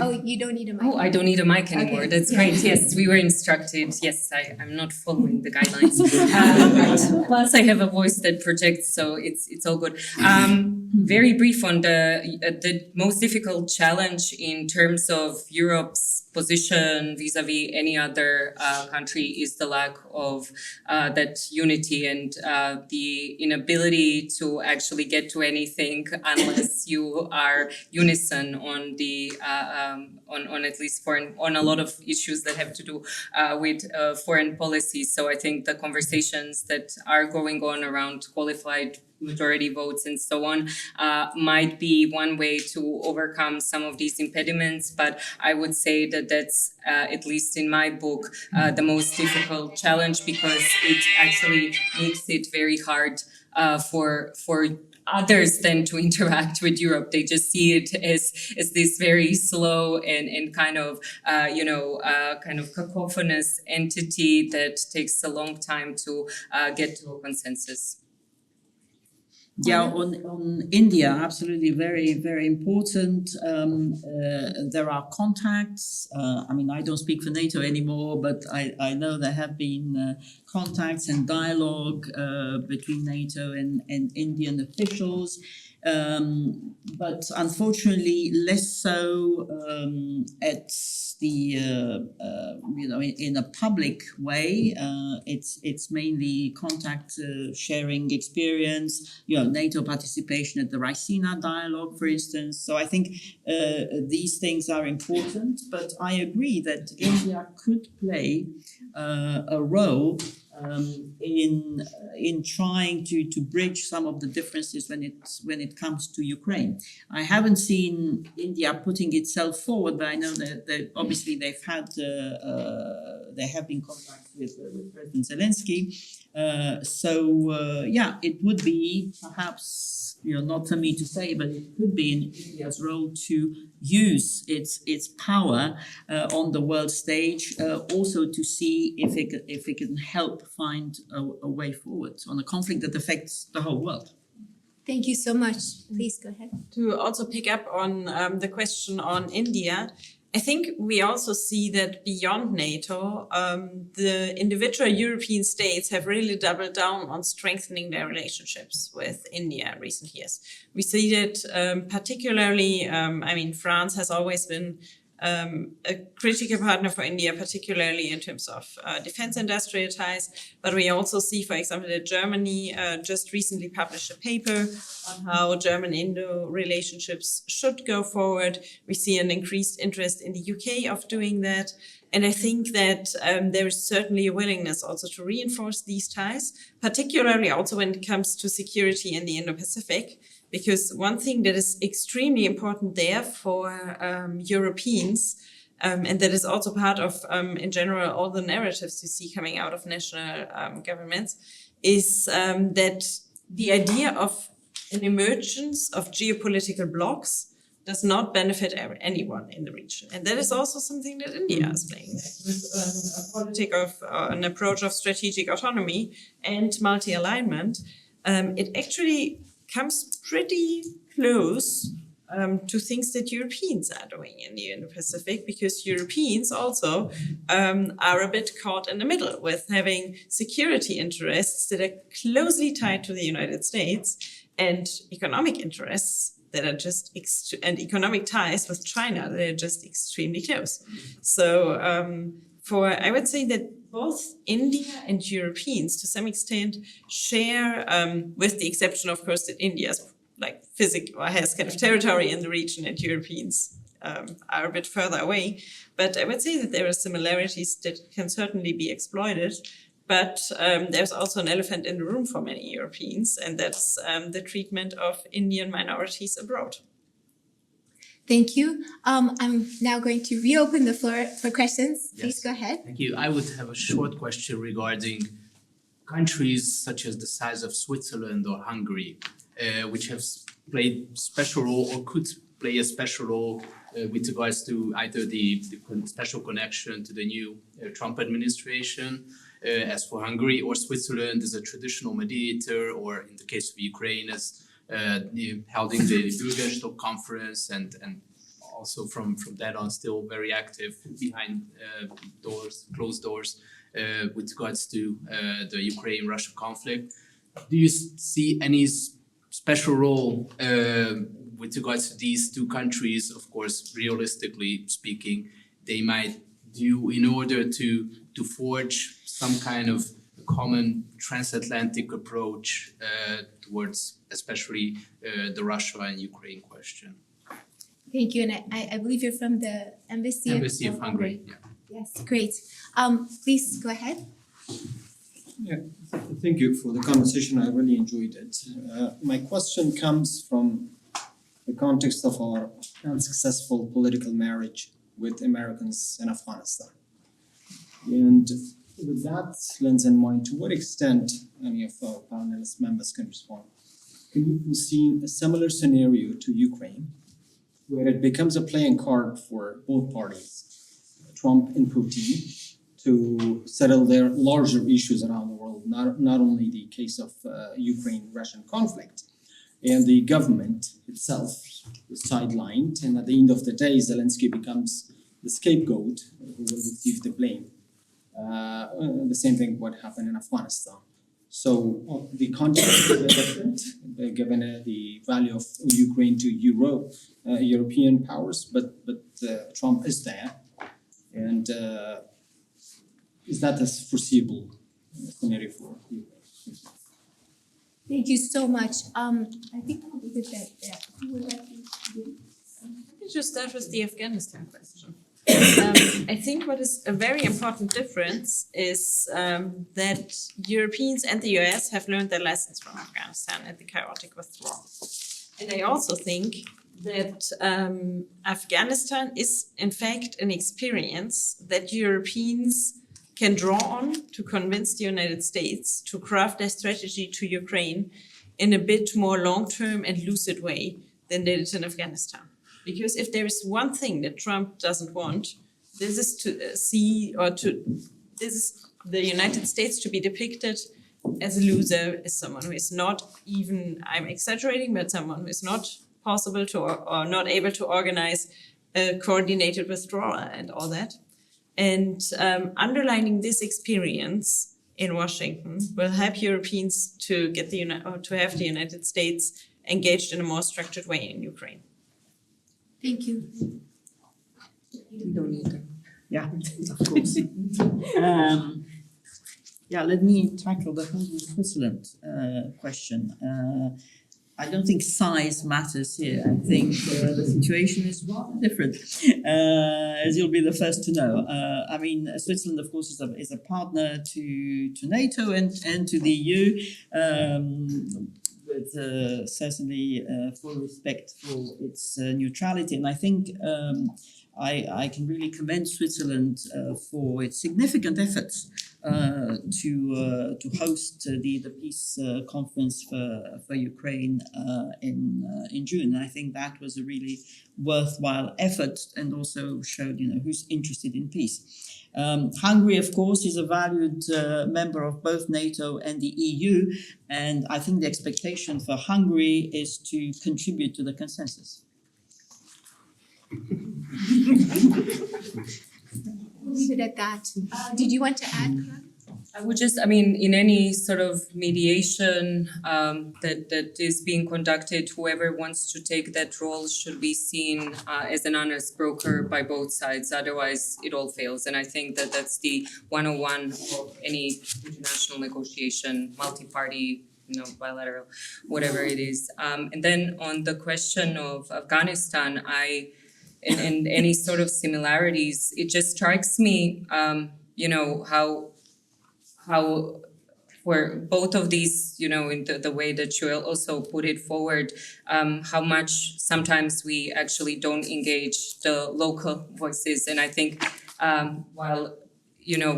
Oh, you don't need a mic. Oh, I don't need a mic anymore. Okay. That's great. Yes, we were instructed. Yes, I'm not following the guidelines. But plus, I have a voice that projects, so it's all good. Very brief on the most difficult challenge in terms of Europe's position vis-a-vis any other country is the lack of that unity and the inability to actually get to anything unless you are unison on the on at least on a lot of issues that have to do with foreign policy. So I think the conversations that are going on around qualified majority votes and so on might be one way to overcome some of these impediments. But I would say that that's, at least in my book, the most difficult challenge, because it actually makes it very hard for others then to interact with Europe. They just see it as this very slow and kind of kind of cacophonous entity that takes a long time to get to a consensus. Yeah, on India, absolutely very, very important. There are contacts. I mean, I don't speak for NATO anymore, but I know there have been contacts and dialogue between NATO and Indian officials. but unfortunately less so at the in a public way. It's mainly contact sharing experience, NATO participation at the Ricina dialogue, for instance. So I think these things are important, but I agree that India could play a role in trying to bridge some of the differences when it comes to Ukraine. I haven't seen India putting itself forward, but I know that obviously they have been in contact with President Zelensky. It would be perhaps, not for me to say, but it could be in India's role to use its power on the world stage, also to see if it can help find a way forward on a conflict that affects the whole world. Thank you so much. Please go ahead. To also pick up on the question on India, I think we also see that beyond NATO, the individual European states have really doubled down on strengthening their relationships with India in recent years. We see that particularly, France has always been a critical partner for India, particularly in terms of defense industrial ties. But we also see, for example, that Germany just recently published a paper on how German-Indo relationships should go forward. We see an increased interest in the UK of doing that. And I think that there is certainly a willingness also to reinforce these ties, particularly also when it comes to security in the Indo-Pacific. Because one thing that is extremely important there for Europeans, and that is also part of, in general, all the narratives you see coming out of national governments, is that the idea of an emergence of geopolitical blocs does not benefit anyone in the region. And that is also something that India is playing with an approach of strategic autonomy and multi-alignment. It actually comes pretty close to things that Europeans are doing in the Indo-Pacific, because Europeans also are a bit caught in the middle with having security interests that are closely tied to the United States and economic interests that are just and economic ties with China that are just extremely close. So I would say that both India and Europeans, to some extent, share, with the exception, of course, that India is has kind of territory in the region, and Europeans are a bit further away. But I would say that there are similarities that can certainly be exploited. But there's also an elephant in the room for many Europeans, and that's the treatment of Indian minorities abroad. Thank you. I'm now going to reopen the floor for questions. Please go ahead. Thank you. I would have a short question regarding countries such as the size of Switzerland or Hungary, which have played special role or could play a special role with regards to either the special connection to the new Trump administration, as for Hungary, or Switzerland as a traditional mediator, or in the case of Ukraine as holding the Geopolitical conference, and also from that on still very active behind closed doors with regards to the Ukraine-Russia conflict. Do you see any special role with regards to these two countries? Of course, realistically speaking, they might do in order to forge some kind of common transatlantic approach towards especially the Russia and Ukraine question. Thank you. And I believe you're from the Embassy of Hungary. Yeah. Yes, great. Please go ahead. Yeah, thank you for the conversation. I really enjoyed it. My question comes from the context of our unsuccessful political marriage with Americans in Afghanistan. And with that lens in mind, to what extent any of our panelist members can respond? Can you foresee a similar scenario to Ukraine, where it becomes a playing card for both parties, Trump and Putin, to settle their larger issues around the world, not only the case of Ukraine-Russian conflict, and the government itself is sidelined, and at the end of the day, Zelensky becomes the scapegoat who will receive the blame. The same thing what happened in Afghanistan. So the context is different, given the value of Ukraine to European powers, but Trump is there, and is that a foreseeable scenario for Ukraine? Thank you so much. I think we'll leave it at that. Who would like to begin? Let me just start with the Afghanistan question. I think what is a very important difference is that Europeans and the US have learned their lessons from Afghanistan and the chaotic withdrawal. And I also think that Afghanistan is, in fact, an experience that Europeans can draw on to convince the United States to craft their strategy to Ukraine in a bit more long-term and lucid way than they did in Afghanistan. Because if there is one thing that Trump doesn't want, this is the United States to be depicted as a loser, as someone who is not even, I'm exaggerating, but someone who is not possible to or not able to organize a coordinated withdrawal and all that. And underlining this experience in Washington will help Europeans to get to have the United States engaged in a more structured way in Ukraine. Thank you. You don't need them. Yeah, of course. Let me tackle the whole Switzerland question. I don't think size matters here. I think the situation is rather different, as you'll be the first to know. Switzerland, of course, is a partner to NATO and to the EU, with certainly full respect for its neutrality. And I think I can really commend Switzerland for its significant efforts to host the peace conference for Ukraine in June. And I think that was a really worthwhile effort, and also showed who's interested in peace. Hungary, of course, is a valued member of both NATO and the EU, and I think the expectation for Hungary is to contribute to the consensus. We'll leave it at that. Did you want to add, Karan? I would just, in any sort of mediation that is being conducted, whoever wants to take that role should be seen as an honest broker by both sides. Otherwise, it all fails. And I think that that's the 101 of any international negotiation, multi-party, bilateral, whatever it is. And then on the question of Afghanistan, and any sort of similarities, it just strikes me, how for both of these, in the way that you also put it forward, how much sometimes we actually don't engage the local voices. And I think while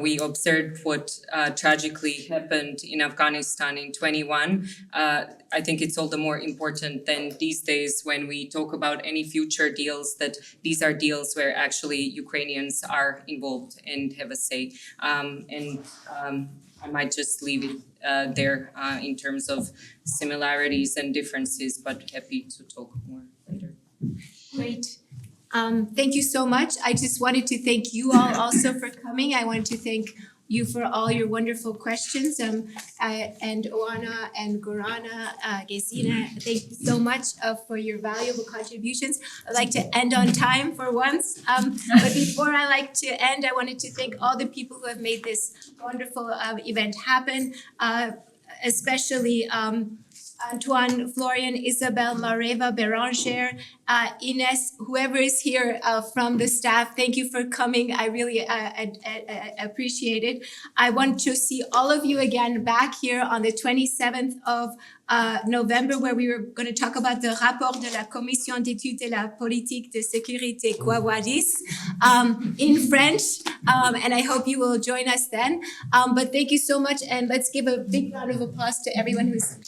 we observed what tragically happened in Afghanistan in 21. I think it's all the more important than these days when we talk about any future deals, that these are deals where actually Ukrainians are involved and have a say. I might just leave it there in terms of similarities and differences, but happy to talk more later. Great. Thank you so much. I just wanted to thank you all also for coming. I wanted to thank you for all your wonderful questions. And Oana and Gorana, Gesina, thank you so much for your valuable contributions. I'd like to end on time for once. But before I like to end, I wanted to thank all the people who have made this wonderful event happen, especially Antoine, Florian, Isabel, Mareva, Beranger, Ines, whoever is here from the staff, thank you for coming. I really appreciate it. I want to see all of you again back here on the 27th of November, where we were going to talk about the rapport de la Commission d'études de la politique de sécurité Quawadis in French. And I hope you will join us then. But thank you so much. And let's give a big round of applause to everyone who's